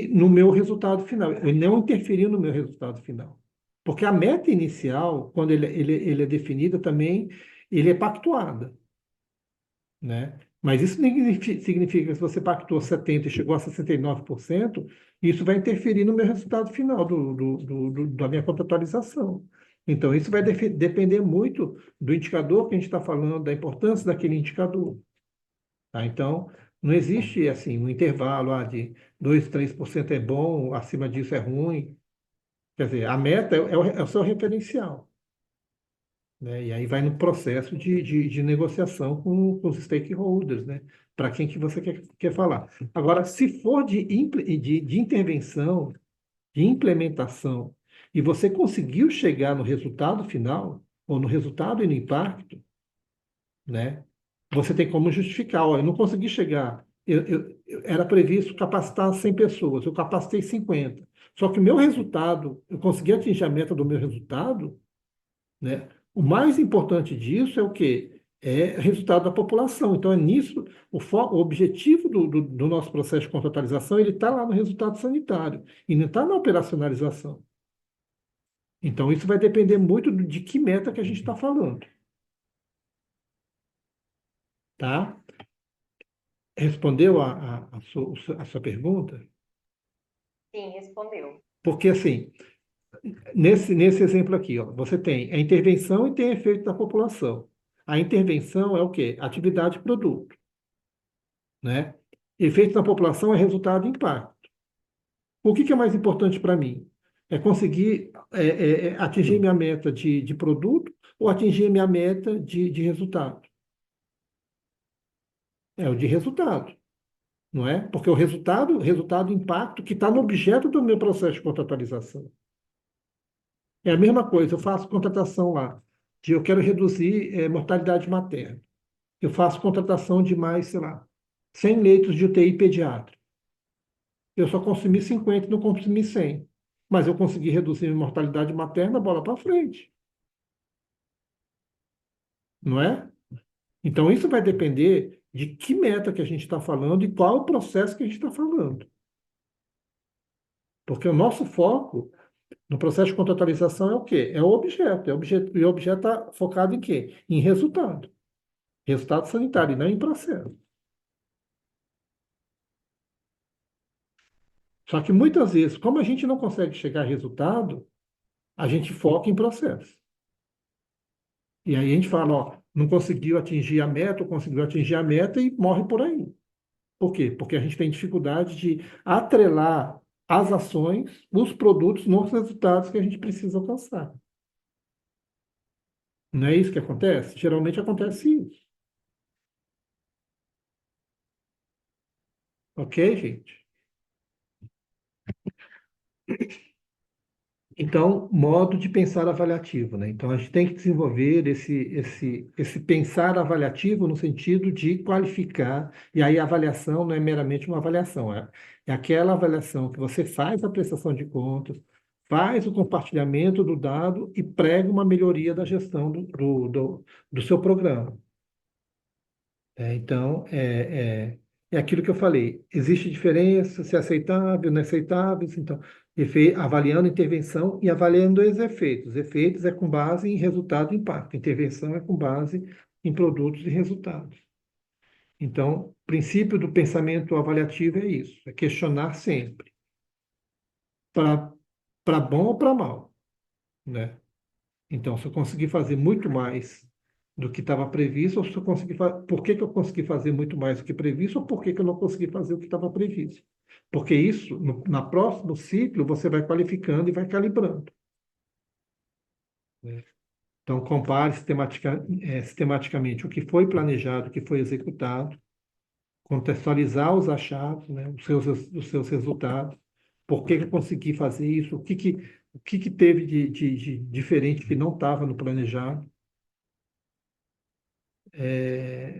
no meu resultado final, ele não interferir no meu resultado final. Porque a meta inicial, quando ele é definida também, ele é pactuada, né? Mas isso nem significa que se você pactuou 70 e chegou a 69%, isso vai interferir no meu resultado final da minha contratualização. Então, isso vai depender muito do indicador que a gente está falando, da importância daquele indicador. Tá? Então, não existe assim um intervalo de 2, 3% é bom, acima disso é ruim. Quer dizer, a meta é o seu referencial, né? E aí vai no processo de negociação com os stakeholders, né? Para quem que você quer falar. Agora, se for de intervenção, de implementação, e você conseguiu chegar no resultado final, ou no resultado e no impacto, né? Você tem como justificar, olha, eu não consegui chegar, era previsto capacitar 100 pessoas, eu capacitei 50. Só que o meu resultado, eu consegui atingir a meta do meu resultado, né? O mais importante disso é o quê? É resultado da população. Então, é nisso, o objetivo do nosso processo de contratualização, ele está lá no resultado sanitário, e não está na operacionalização. Então, isso vai depender muito de que meta que a gente está falando, tá? Respondeu a sua pergunta? Sim, respondeu. Porque, assim, nesse exemplo aqui, ó, você tem a intervenção e tem efeito da população. A intervenção é o quê? Atividade e produto, né? Efeito na população é resultado e impacto. O que é mais importante para mim? É conseguir atingir minha meta de produto ou atingir minha meta de resultado? É o de resultado, não é? Porque o resultado, impacto, que está no objeto do meu processo de contratualização. É a mesma coisa, eu faço contratação lá, de eu quero reduzir mortalidade materna. Eu faço contratação de mais, sei lá, 100 leitos de UTI pediátrica. Eu só consumi 50 e não consumi 100. Mas eu consegui reduzir a mortalidade materna, bola para frente. Não é? Então, isso vai depender de que meta que a gente está falando e qual o processo que a gente está falando. Porque o nosso foco no processo de contratualização é o quê? É o objeto. E o objeto está focado em quê? Em resultado. Resultado sanitário, e não em processo. Só que muitas vezes, como a gente não consegue chegar a resultado, a gente foca em processo. E aí a gente fala, ó, não conseguiu atingir a meta, ou conseguiu atingir a meta e morre por aí. Por quê? Porque a gente tem dificuldade de atrelar as ações, os produtos nos resultados que a gente precisa alcançar. Não é isso que acontece? Geralmente acontece isso. Ok, gente? Então, modo de pensar avaliativo, né? Então, a gente tem que desenvolver esse pensar avaliativo no sentido de qualificar, e aí a avaliação não é meramente uma avaliação, é aquela avaliação que você faz a prestação de contas, faz o compartilhamento do dado e prega uma melhoria da gestão do seu programa. Então, é aquilo que eu falei. Existe diferença, se é aceitável, não é aceitável. Então, avaliando intervenção e avaliando os efeitos. Efeitos é com base em resultado e impacto. Intervenção é com base em produtos e resultados. Então, o princípio do pensamento avaliativo é isso, é questionar sempre, para bom ou para mal, né? Então, se eu conseguir fazer muito mais do que estava previsto, ou se eu conseguir por que que eu consegui fazer muito mais do que previsto, ou por que que eu não consegui fazer o que estava previsto? Porque isso, na próximo ciclo, você vai qualificando e vai calibrando, né? Então, compare sistematicamente o que foi planejado, o que foi executado, contextualizar os achados, né, os seus resultados, por que que eu consegui fazer isso, o que que teve de diferente que não estava no planejado,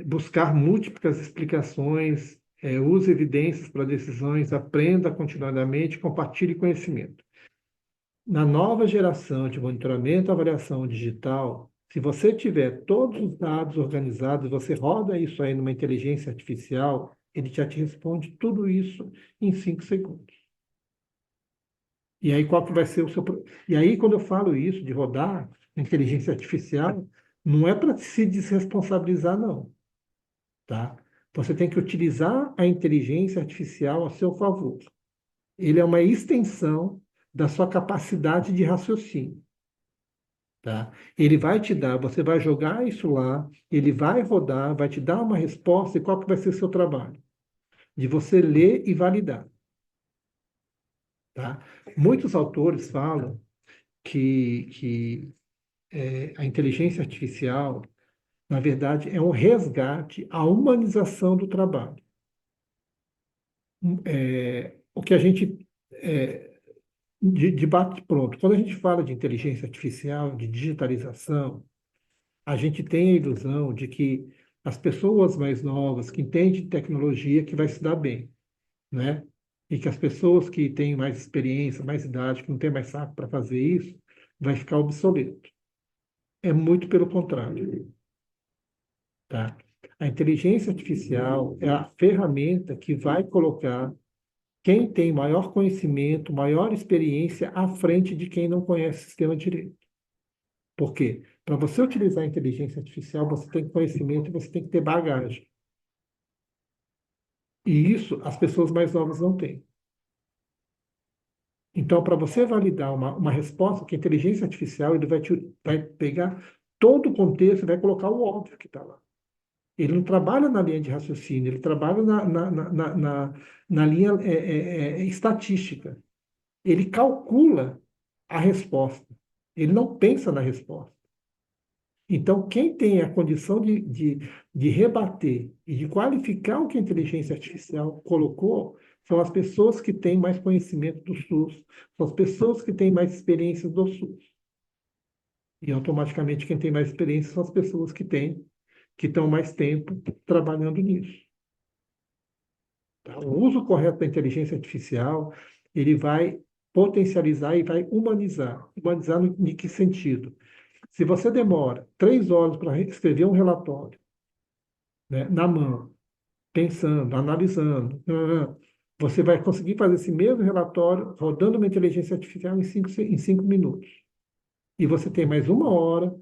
buscar múltiplas explicações, use evidências para decisões, aprenda continuadamente, compartilhe conhecimento. Na nova geração de monitoramento e avaliação digital, se você tiver todos os dados organizados, você roda isso aí numa inteligência artificial, ele já te responde tudo isso em 5 segundos. E aí, qual que vai ser o seu. E aí, quando eu falo isso, de rodar inteligência artificial, não é para se desresponsabilizar, não, tá? Você tem que utilizar a inteligência artificial a seu favor. Ele é uma extensão da sua capacidade de raciocínio, tá? Ele vai te dar, você vai jogar isso lá, ele vai rodar, vai te dar uma resposta, e qual que vai ser o seu trabalho? De você ler e validar, tá? Muitos autores falam que a inteligência artificial, na verdade, é um resgate à humanização do trabalho. O que a gente debate pronto. Quando a gente fala de inteligência artificial, de digitalização, a gente tem a ilusão de que as pessoas mais novas, que entendem de tecnologia, que vai se dar bem, né? E que as pessoas que têm mais experiência, mais idade, que não têm mais saco para fazer isso, vai ficar obsoleto. É muito pelo contrário, tá? A inteligência artificial é a ferramenta que vai colocar quem tem maior conhecimento, maior experiência à frente de quem não conhece o sistema direito. Por quê? Para você utilizar a inteligência artificial, você tem conhecimento e você tem que ter bagagem. E isso as pessoas mais novas não têm. Então, para você validar uma resposta que a inteligência artificial, ele vai pegar todo o contexto e vai colocar o óbvio que está lá. Ele não trabalha na linha de raciocínio, ele trabalha na linha estatística. Ele calcula a resposta. Ele não pensa na resposta. Então, quem tem a condição de rebater e de qualificar o que a inteligência artificial colocou são as pessoas que têm mais conhecimento do SUS, são as pessoas que têm mais experiência do SUS. E, automaticamente, quem tem mais experiência são as pessoas que estão mais tempo trabalhando nisso. Tá? O uso correto da inteligência artificial, ele vai potencializar e vai humanizar. Humanizar em que sentido? Se você demora 3 horas para escrever um relatório, né, na mão, pensando, analisando. Você vai conseguir fazer esse mesmo relatório rodando uma inteligência artificial em 5 minutos. E você tem mais 1 hora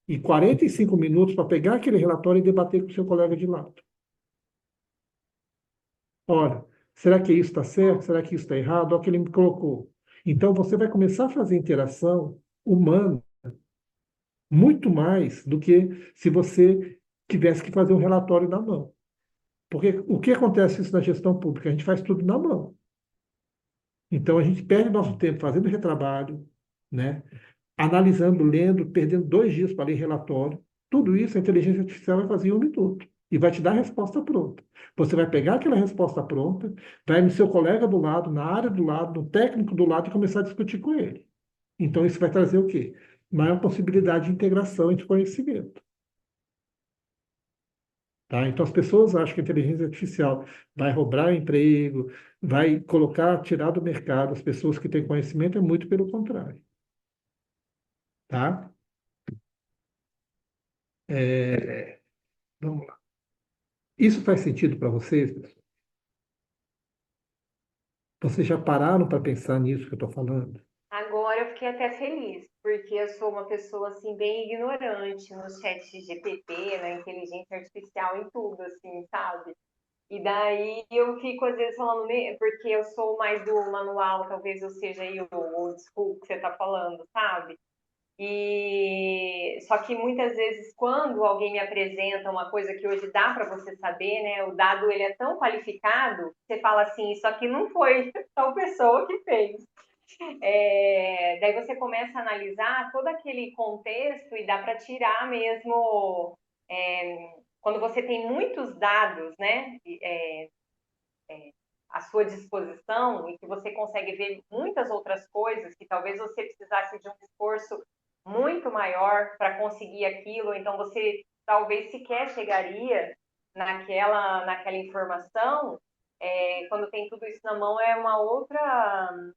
e 45 minutos para pegar aquele relatório e debater com o seu colega de lado. Olha, será que isso está certo? Será que isso está errado? Olha o que ele me colocou. Então, você vai começar a fazer interação humana muito mais do que se você tivesse que fazer um relatório na mão. Porque o que acontece isso na gestão pública? A gente faz tudo na mão. Então, a gente perde nosso tempo fazendo retrabalho, né? Analisando, lendo, perdendo 2 dias para ler relatório. Tudo isso a inteligência artificial vai fazer em 1 minuto e vai te dar a resposta pronta. Você vai pegar aquela resposta pronta, vai no seu colega do lado, na área do lado, no técnico do lado e começar a discutir com ele. Então, isso vai trazer o quê? Maior possibilidade de integração entre conhecimento. Tá? Então, as pessoas acham que a inteligência artificial vai roubar emprego, vai colocar, tirar do mercado as pessoas que têm conhecimento, é muito pelo contrário. Tá? Vamos lá. Isso faz sentido para vocês, pessoal? Vocês já pararam para pensar nisso que eu estou falando? Agora eu fiquei até feliz, porque eu sou uma pessoa assim bem ignorante no chat GPT, na inteligência artificial, em tudo, assim, sabe? E daí eu fico às vezes falando, porque eu sou mais do manual, talvez eu seja aí o old school que você está falando, sabe? E só que muitas vezes quando alguém me apresenta uma coisa que hoje dá para você saber, né? O dado ele é tão qualificado, você fala assim, isso aqui não foi tal pessoa que fez. Daí você começa a analisar todo aquele contexto e dá para tirar mesmo quando você tem muitos dados, né? À sua disposição e que você consegue ver muitas outras coisas que talvez você precisasse de um esforço muito maior para conseguir aquilo, então você talvez sequer chegaria naquela informação. Quando tem tudo isso na mão é uma outra,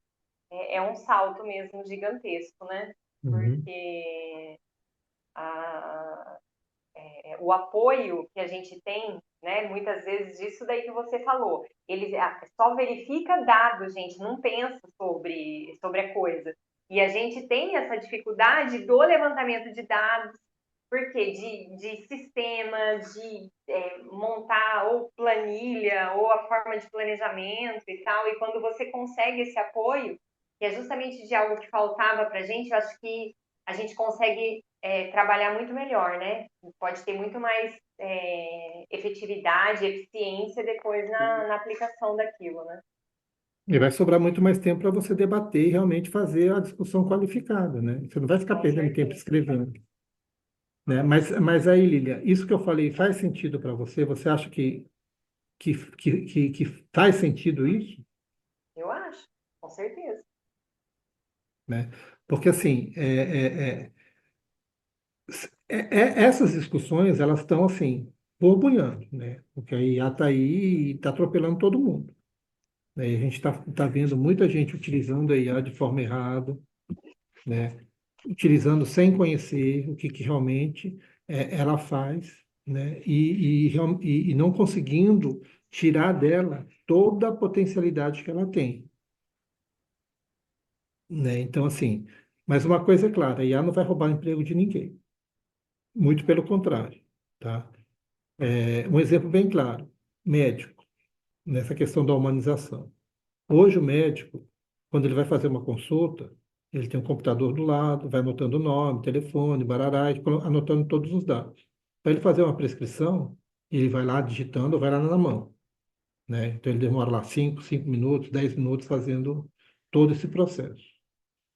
é um salto mesmo gigantesco, né? Uhum. Porque a, o apoio que a gente tem, né? Muitas vezes disso daí que você falou, ele só verifica dados, gente, não pensa sobre a coisa. E a gente tem essa dificuldade do levantamento de dados, porque de sistema, de montar ou planilha, ou a forma de planejamento e tal, e quando você consegue esse apoio, que é justamente de algo que faltava para a gente, eu acho que a gente consegue trabalhar muito melhor, né? Pode ter muito mais efetividade, eficiência depois na aplicação daquilo, né? E vai sobrar muito mais tempo para você debater e realmente fazer a discussão qualificada, né? Você não vai ficar Com perdendo tempo certeza. escrevendo, né? Mas aí, Lilia, isso que eu falei faz sentido para você? Você acha que faz sentido isso? Eu acho, com certeza. Né? Porque, assim, essas discussões, elas estão, assim, borbulhando, né? Porque a IA está aí e está atropelando todo mundo. Né? E a gente está vendo muita gente utilizando a IA de forma errada, né? Utilizando sem conhecer o que realmente ela faz, né? E não conseguindo tirar dela toda a potencialidade que ela tem, né? Então, assim, mas uma coisa é clara, a IA não vai roubar o emprego de ninguém, muito pelo contrário, tá? Um exemplo bem claro, médico, nessa questão da humanização. Hoje o médico, quando ele vai fazer uma consulta, ele tem um computador do lado, vai anotando o nome, telefone, barará, e anotando todos os dados. Para ele fazer uma prescrição, ele vai lá digitando ou vai lá na mão, né? Então ele demora lá 5 minutos, 10 minutos fazendo todo esse processo.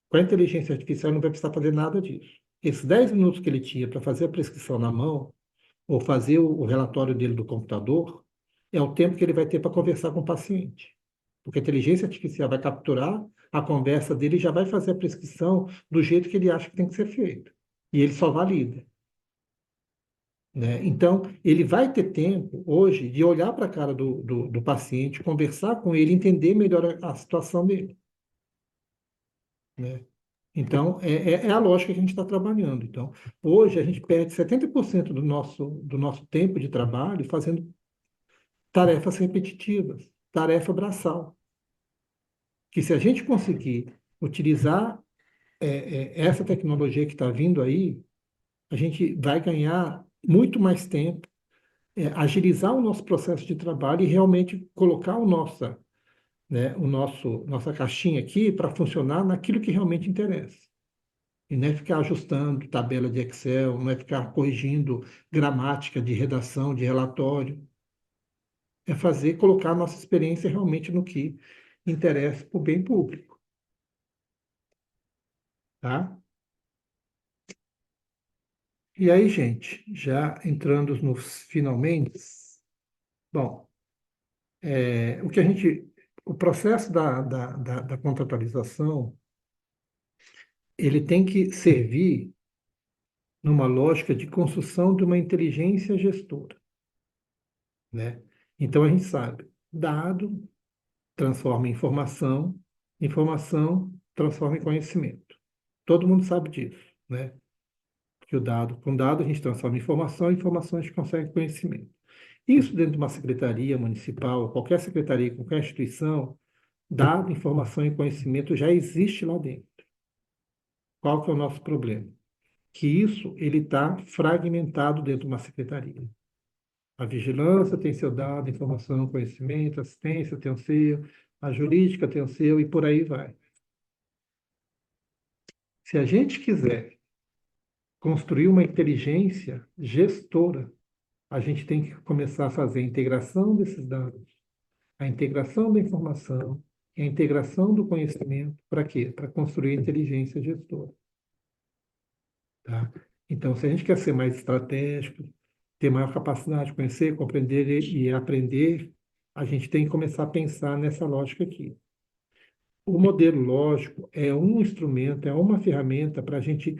Com a inteligência artificial ele não vai precisar fazer nada disso. Esses 10 minutos que ele tinha para fazer a prescrição na mão, ou fazer o relatório dele do computador, é o tempo que ele vai ter para conversar com o paciente. Porque a inteligência artificial vai capturar a conversa dele e já vai fazer a prescrição do jeito que ele acha que tem que ser feito. E ele só valida. Né? Então, ele vai ter tempo, hoje, de olhar para a cara do paciente, conversar com ele, entender melhor a situação dele. Né? Então, é a lógica que a gente está trabalhando. Então, hoje a gente perde 70% do nosso tempo de trabalho fazendo tarefas repetitivas, tarefa braçal. Que se a gente conseguir utilizar essa tecnologia que está vindo aí, a gente vai ganhar muito mais tempo, agilizar o nosso processo de trabalho e realmente colocar nossa caixinha aqui para funcionar naquilo que realmente interessa. E não é ficar ajustando tabela de Excel, não é ficar corrigindo gramática de redação, de relatório. É fazer, colocar a nossa experiência realmente no que interessa para o bem público, tá? E aí, gente, já entrando nos finalmente, bom, o que o processo da contratualização, ele tem que servir numa lógica de construção de uma inteligência gestora, né? Então a gente sabe, dado transforma em informação, informação transforma em conhecimento. Todo mundo sabe disso, né? Que com dado a gente transforma em informação, informação a gente consegue conhecimento. Isso dentro de uma secretaria municipal, qualquer secretaria, qualquer instituição, dado, informação e conhecimento já existe lá dentro. Qual que é o nosso problema? Que isso ele está fragmentado dentro de uma secretaria. A vigilância tem seu dado, informação, conhecimento, assistência tem o seu, a jurídica tem o seu e por aí vai. Se a gente quiser construir uma inteligência gestora, a gente tem que começar a fazer a integração desses dados, a integração da informação e a integração do conhecimento. Para quê? Para construir a inteligência gestora. Tá? Então, se a gente quer ser mais estratégico, ter maior capacidade de conhecer, compreender e aprender, a gente tem que começar a pensar nessa lógica aqui. O modelo lógico é um instrumento, é uma ferramenta para a gente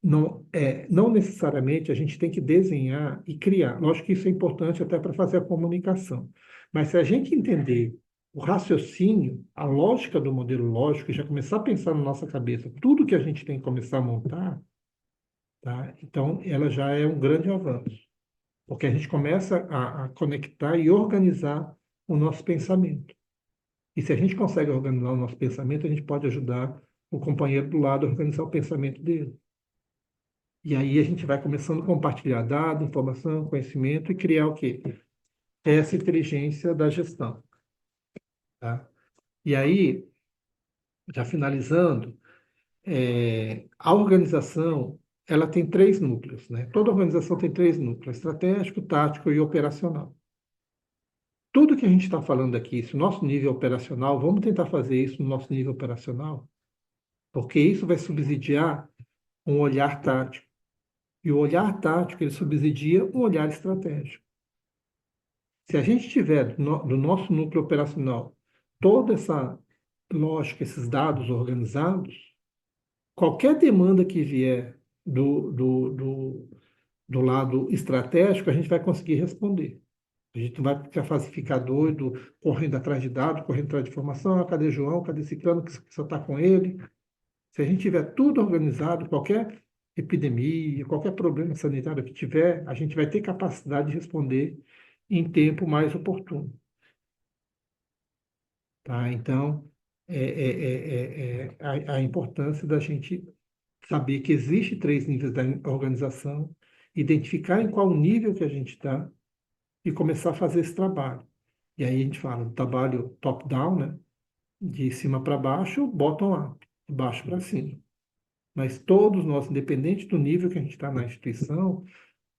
não necessariamente a gente tem que desenhar e criar. Lógico que isso é importante até para fazer a comunicação. Mas se a gente entender o raciocínio, a lógica do modelo lógico, e já começar a pensar na nossa cabeça tudo que a gente tem que começar a montar, tá? Então ela já é um grande avanço. Porque a gente começa a conectar e organizar o nosso pensamento. E se a gente consegue organizar o nosso pensamento, a gente pode ajudar o companheiro do lado a organizar o pensamento dele. E aí a gente vai começando a compartilhar dados, informação, conhecimento e criar o quê? Essa inteligência da gestão. Tá? E aí, já finalizando, a organização ela tem três núcleos, né? Toda organização tem três núcleos: estratégico, tático e operacional. Tudo que a gente está falando aqui, se o nosso nível operacional, vamos tentar fazer isso no nosso nível operacional, porque isso vai subsidiar um olhar tático. E o olhar tático, ele subsidia um olhar estratégico. Se a gente tiver do nosso núcleo operacional toda essa lógica, esses dados organizados, qualquer demanda que vier do lado estratégico, a gente vai conseguir responder. A gente não vai ficar doido, correndo atrás de dados, correndo atrás de informação. Ah, cadê João? Cadê Ciclano? Que só está com ele? Se a gente tiver tudo organizado, qualquer epidemia, qualquer problema sanitário que tiver, a gente vai ter capacidade de responder em tempo mais oportuno. Tá? Então, a importância da gente saber que existe três níveis da organização, identificar em qual nível que a gente está e começar a fazer esse trabalho. E aí a gente fala do trabalho top-down, né? De cima para baixo, bottom-up, de baixo para cima. Mas todos nós, independente do nível que a gente está na instituição,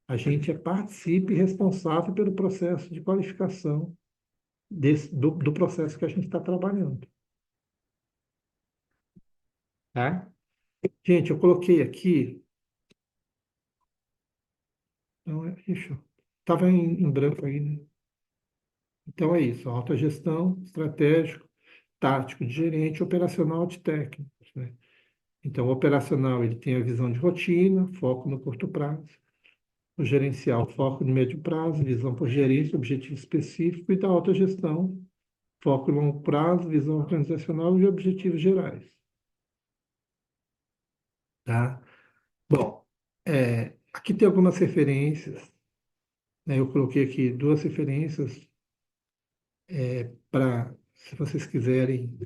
a gente participe e responsável pelo processo de qualificação do processo que a gente está trabalhando. Tá? Gente, eu coloquei aqui. Então, estava em branco aí, né? Então é isso: autogestão, estratégico, tático de gerente, operacional de técnicos, né? Então, o operacional ele tem a visão de rotina, foco no curto prazo. O gerencial, foco no médio prazo, visão por gerência, objetivo específico. E da autogestão, foco no longo prazo, visão organizacional e objetivos gerais. Tá? Bom, aqui tem algumas referências, né? Eu coloquei aqui duas referências se vocês quiserem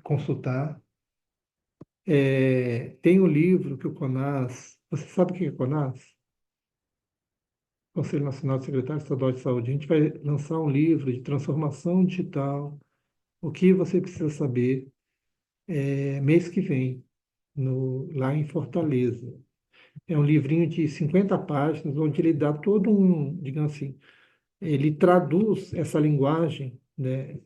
consultar. Tem um livro que o CONAS, você sabe o que é CONAS? Conselho Nacional de Secretários Estaduais de Saúde. A gente vai lançar um livro de transformação digital, o que você precisa saber, mês que vem, lá em Fortaleza. É um livrinho de 50 páginas, onde ele dá todo digamos assim, ele traduz essa linguagem, né,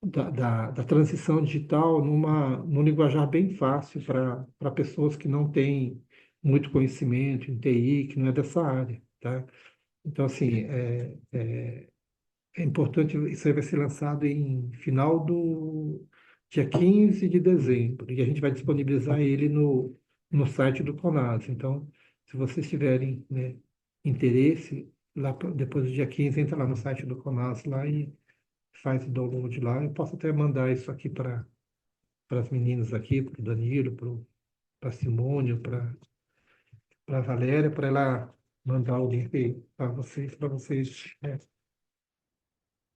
da transição digital num linguajar bem fácil para pessoas que não têm muito conhecimento em TI, que não é dessa área, tá? Então, assim, é importante, isso aí vai ser lançado em final do dia 15 de dezembro, e a gente vai disponibilizar ele no site do CONAS. Então, se vocês tiverem, né, interesse, depois do dia 15 entra lá no site do CONAS lá e faz o download lá. Eu posso até mandar isso aqui para as meninas aqui, para o Danilo, para a Simone, para a Valéria, para ela mandar o link para vocês, né,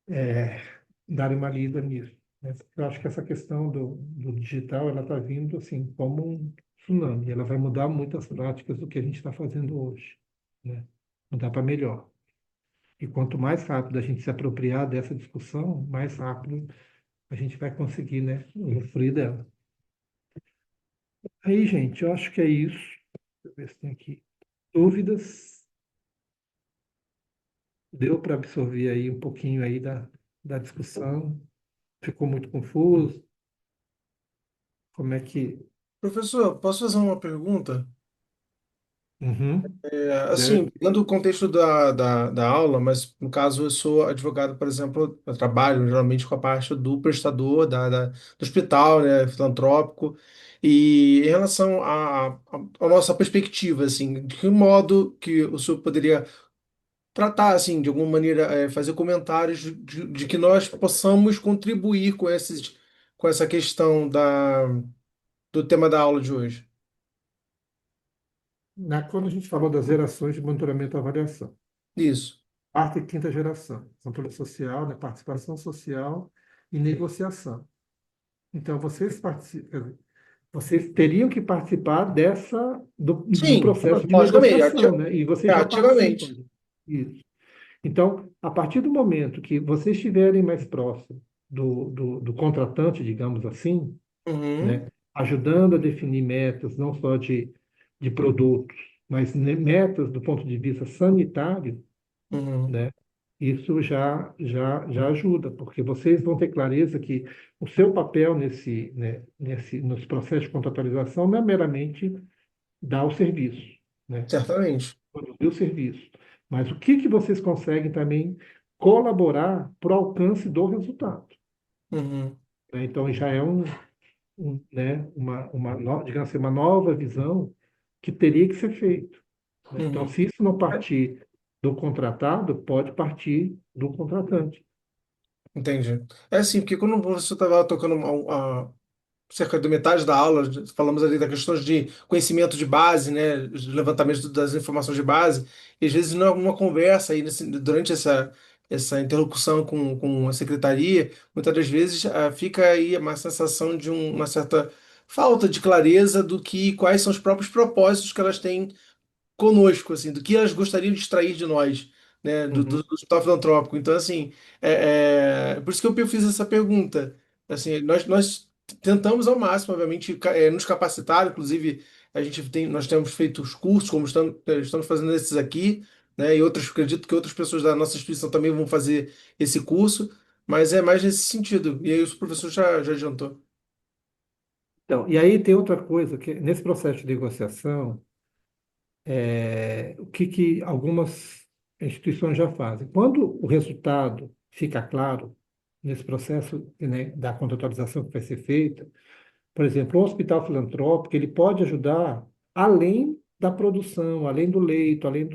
é, darem uma lida nisso, né? Eu acho que essa questão do digital, ela está vindo assim como um tsunami. Ela vai mudar muitas práticas do que a gente está fazendo hoje, né? Mudar para melhor. E quanto mais rápido a gente se apropriar dessa discussão, mais rápido a gente vai conseguir, né, usufruir dela. Aí, gente, eu acho que é isso. Deixa eu ver se tem aqui dúvidas. Deu para absorver aí um pouquinho aí da discussão? Ficou muito confuso? Como é que... Professor, posso fazer uma pergunta? Uhum, Assim, deve. pegando o contexto da aula, mas no caso eu sou advogado, por exemplo, eu trabalho geralmente com a parte do prestador do hospital, né, filantrópico, e em relação à nossa perspectiva, assim, de que modo que o senhor poderia tratar, assim, de alguma maneira, fazer comentários de que nós possamos contribuir com essa questão do tema da aula de hoje? Quando a gente falou das gerações de monitoramento e avaliação, Isso. quarta e quinta geração, controle social, né, participação social e negociação. Então, vocês teriam que participar do Sim, processo de logicamente, negociação, né? E vocês já participam. ativamente. Isso. Então, a partir do momento que vocês estiverem mais próximos do contratante, digamos assim, Uhum, né, ajudando a definir metas, não só de produtos, mas, né, metas do ponto de vista sanitário, uhum, né, isso já ajuda, porque vocês vão ter clareza que o seu papel nos processos de contratualização não é meramente dar o serviço, né, certamente. produzir o serviço, mas o que vocês conseguem também colaborar para o alcance do resultado, Uhum, né? Então, já é né, digamos assim, uma nova visão que teria que ser feito, né? Então, uhum. se isso não partir do contratado, pode partir do contratante. Entendi. É assim, porque quando você estava tocando cerca de metade da aula, falamos ali da questão de conhecimento de base, né, de levantamento das informações de base, e às vezes numa conversa aí durante essa interlocução com a secretaria, muitas das vezes fica aí uma sensação de uma certa falta de clareza do que quais são os próprios propósitos que elas têm conosco, assim, do que elas gostariam de extrair de nós, né, Uhum. do hospital filantrópico. Então, assim, por isso que eu fiz essa pergunta. Assim, nós tentamos ao máximo, obviamente, nos capacitar, inclusive, nós temos feito os cursos, como estamos fazendo esses aqui, né, e outros, acredito que outras pessoas da nossa instituição também vão fazer esse curso, mas é mais nesse sentido. E aí o professor já adiantou. Então, e aí tem outra coisa, que nesse processo de negociação, o que algumas instituições já fazem? Quando o resultado fica claro nesse processo, né, da contratualização que vai ser feita, por exemplo, o hospital filantrópico, ele pode ajudar além da produção, além do leito, além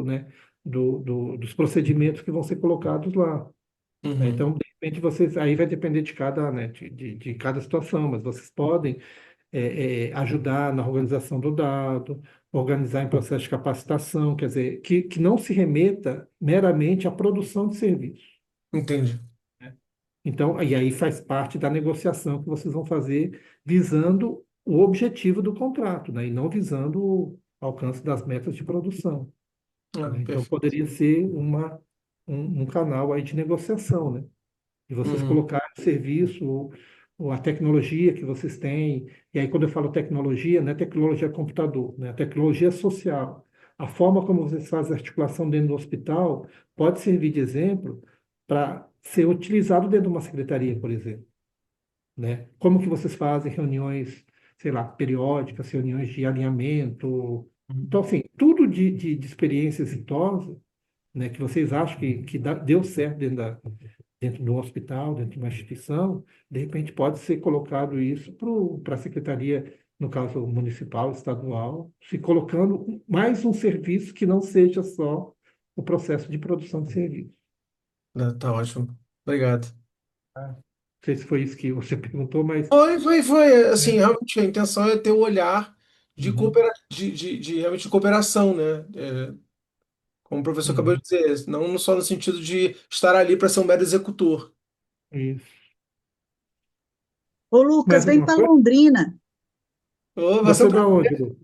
né, dos procedimentos que vão ser colocados lá, né? Uhum, Então, de repente, vocês, aí vai depender de cada, né, de cada situação, mas vocês podem ajudar na organização do dado, organizar em processo de capacitação, quer dizer, que não se remeta meramente à produção de serviço. Entendi. Então, e aí faz parte da negociação que vocês vão fazer visando o objetivo do contrato, né? E não visando o alcance das metas de produção, Ah, né? Então, perfeito. poderia ser um canal aí de negociação, né? E vocês Uhum. colocarem o serviço, ou a tecnologia que vocês têm. E aí, quando eu falo tecnologia, não é tecnologia computador, né? A tecnologia social. A forma como vocês fazem a articulação dentro do hospital pode servir de exemplo para ser utilizado dentro de uma secretaria, por exemplo, né? Como que vocês fazem reuniões, sei lá, periódicas, reuniões de alinhamento. Então, assim, tudo de experiência exitosa, né, que vocês acham que deu certo dentro do hospital, dentro de uma instituição, de repente pode ser colocado isso para a secretaria, no caso municipal, estadual, se colocando mais um serviço que não seja só o processo de produção de serviço. Tá ótimo. Obrigado. Não sei se foi isso que você perguntou, mas. Foi. Assim, É. realmente a intenção é ter o olhar de, Uhum, realmente de cooperação, né? Como o professor acabou de uhum, dizer, não só no sentido de estar ali para ser um mero executor. isso. Ô, Lucas, Mais vem alguma para coisa? Londrina. Vai ser Você um é da prazer. onde, Lu?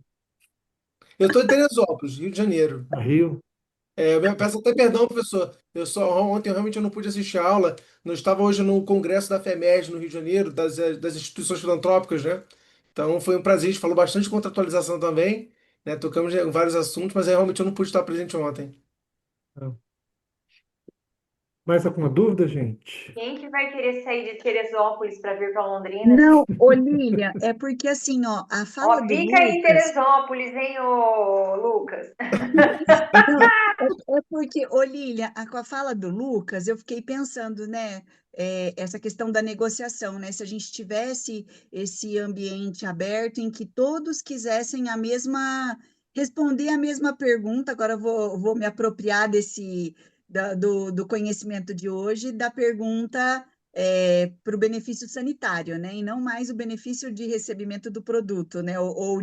Eu estou em Teresópolis, Rio de Janeiro. Da Rio? Eu peço até perdão, professor. Ontem eu realmente não pude assistir a aula. Não estava hoje no congresso da FEMED no Rio de Janeiro, das instituições filantrópicas, né? Então foi um prazer. A gente falou bastante de contratualização também, né? Tocamos em vários assuntos, mas realmente eu não pude estar presente ontem. Não. Mais alguma dúvida, gente? Quem que vai querer sair de Teresópolis para vir para Londrina? Não, ô Lília, é porque assim, ó, a fala Ó, do fica aí em Lucas. Teresópolis, hein, ô Lucas? Não, é porque, ô Lília, com a fala do Lucas, eu fiquei pensando, né, essa questão da negociação, né, se a gente tivesse esse ambiente aberto em que todos quisessem responder a mesma pergunta, agora eu vou me apropriar do conhecimento de hoje, da pergunta para o benefício sanitário, né, e não mais o benefício de recebimento do produto, né, ou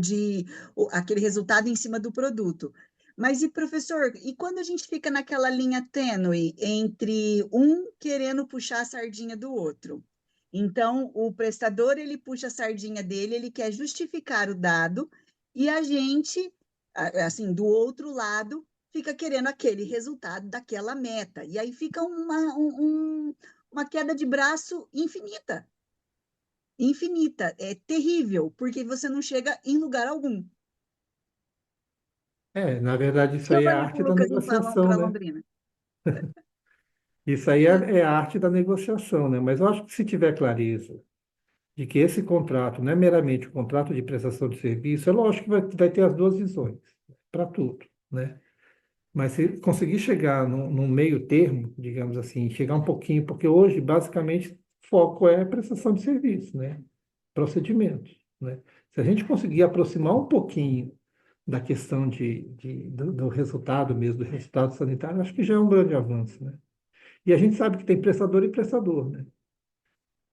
aquele resultado em cima do produto. Mas e professor, e quando a gente fica naquela linha tênue entre um querendo puxar a sardinha do outro? Então, o prestador ele puxa a sardinha dele, ele quer justificar o dado, e a gente, assim, do outro lado, fica querendo aquele resultado daquela meta. E aí fica uma queda de braço infinita, infinita. É terrível, porque você não chega em lugar algum. Na verdade, Por isso que aí o é a arte da Lucas não falam negociação, para né? Londrina? Isso aí é a arte da negociação, né? Mas eu acho que se tiver clareza de que esse contrato não é meramente um contrato de prestação de serviço, é lógico que vai ter as duas visões, para tudo, né? Mas se conseguir chegar num meio termo, digamos assim, chegar um pouquinho, porque hoje, basicamente, o foco é prestação de serviço, né? Procedimentos, né? Se a gente conseguir aproximar um pouquinho da questão do resultado mesmo, do resultado sanitário, acho que já é um grande avanço, né? E a gente sabe que tem prestador e prestador, né?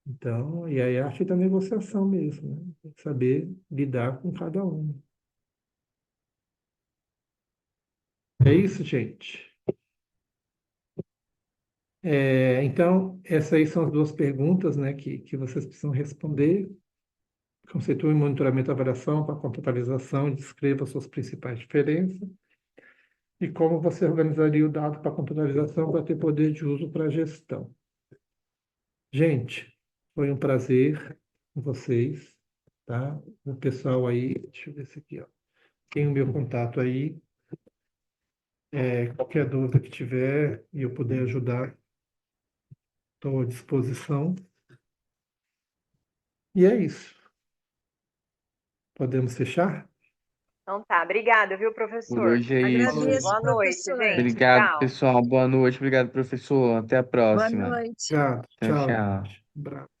Então, e aí é a arte da negociação mesmo, né? Tem que saber lidar com cada um. É isso, gente. Então, essas aí são as duas perguntas, né, que vocês precisam responder. Conceitue monitoramento e avaliação para contratualização e descreva suas principais diferenças. E como você organizaria o dado para contratualização para ter poder de uso para gestão. Gente, foi um prazer com vocês, tá? O pessoal aí, deixa eu ver isso aqui, ó. Tem o meu contato aí. Qualquer dúvida que tiver e eu puder ajudar, estou à disposição. E é isso. Podemos fechar? Então tá, obrigada, viu, Por professor? hoje é isso. Agradeço, Boa noite, professor. gente. Obrigado, Tchau. pessoal. Boa noite. Obrigado, professor. Até a Boa próxima. noite. Obrigado. Tchau, Tchau, tchau. gente. Um abraço.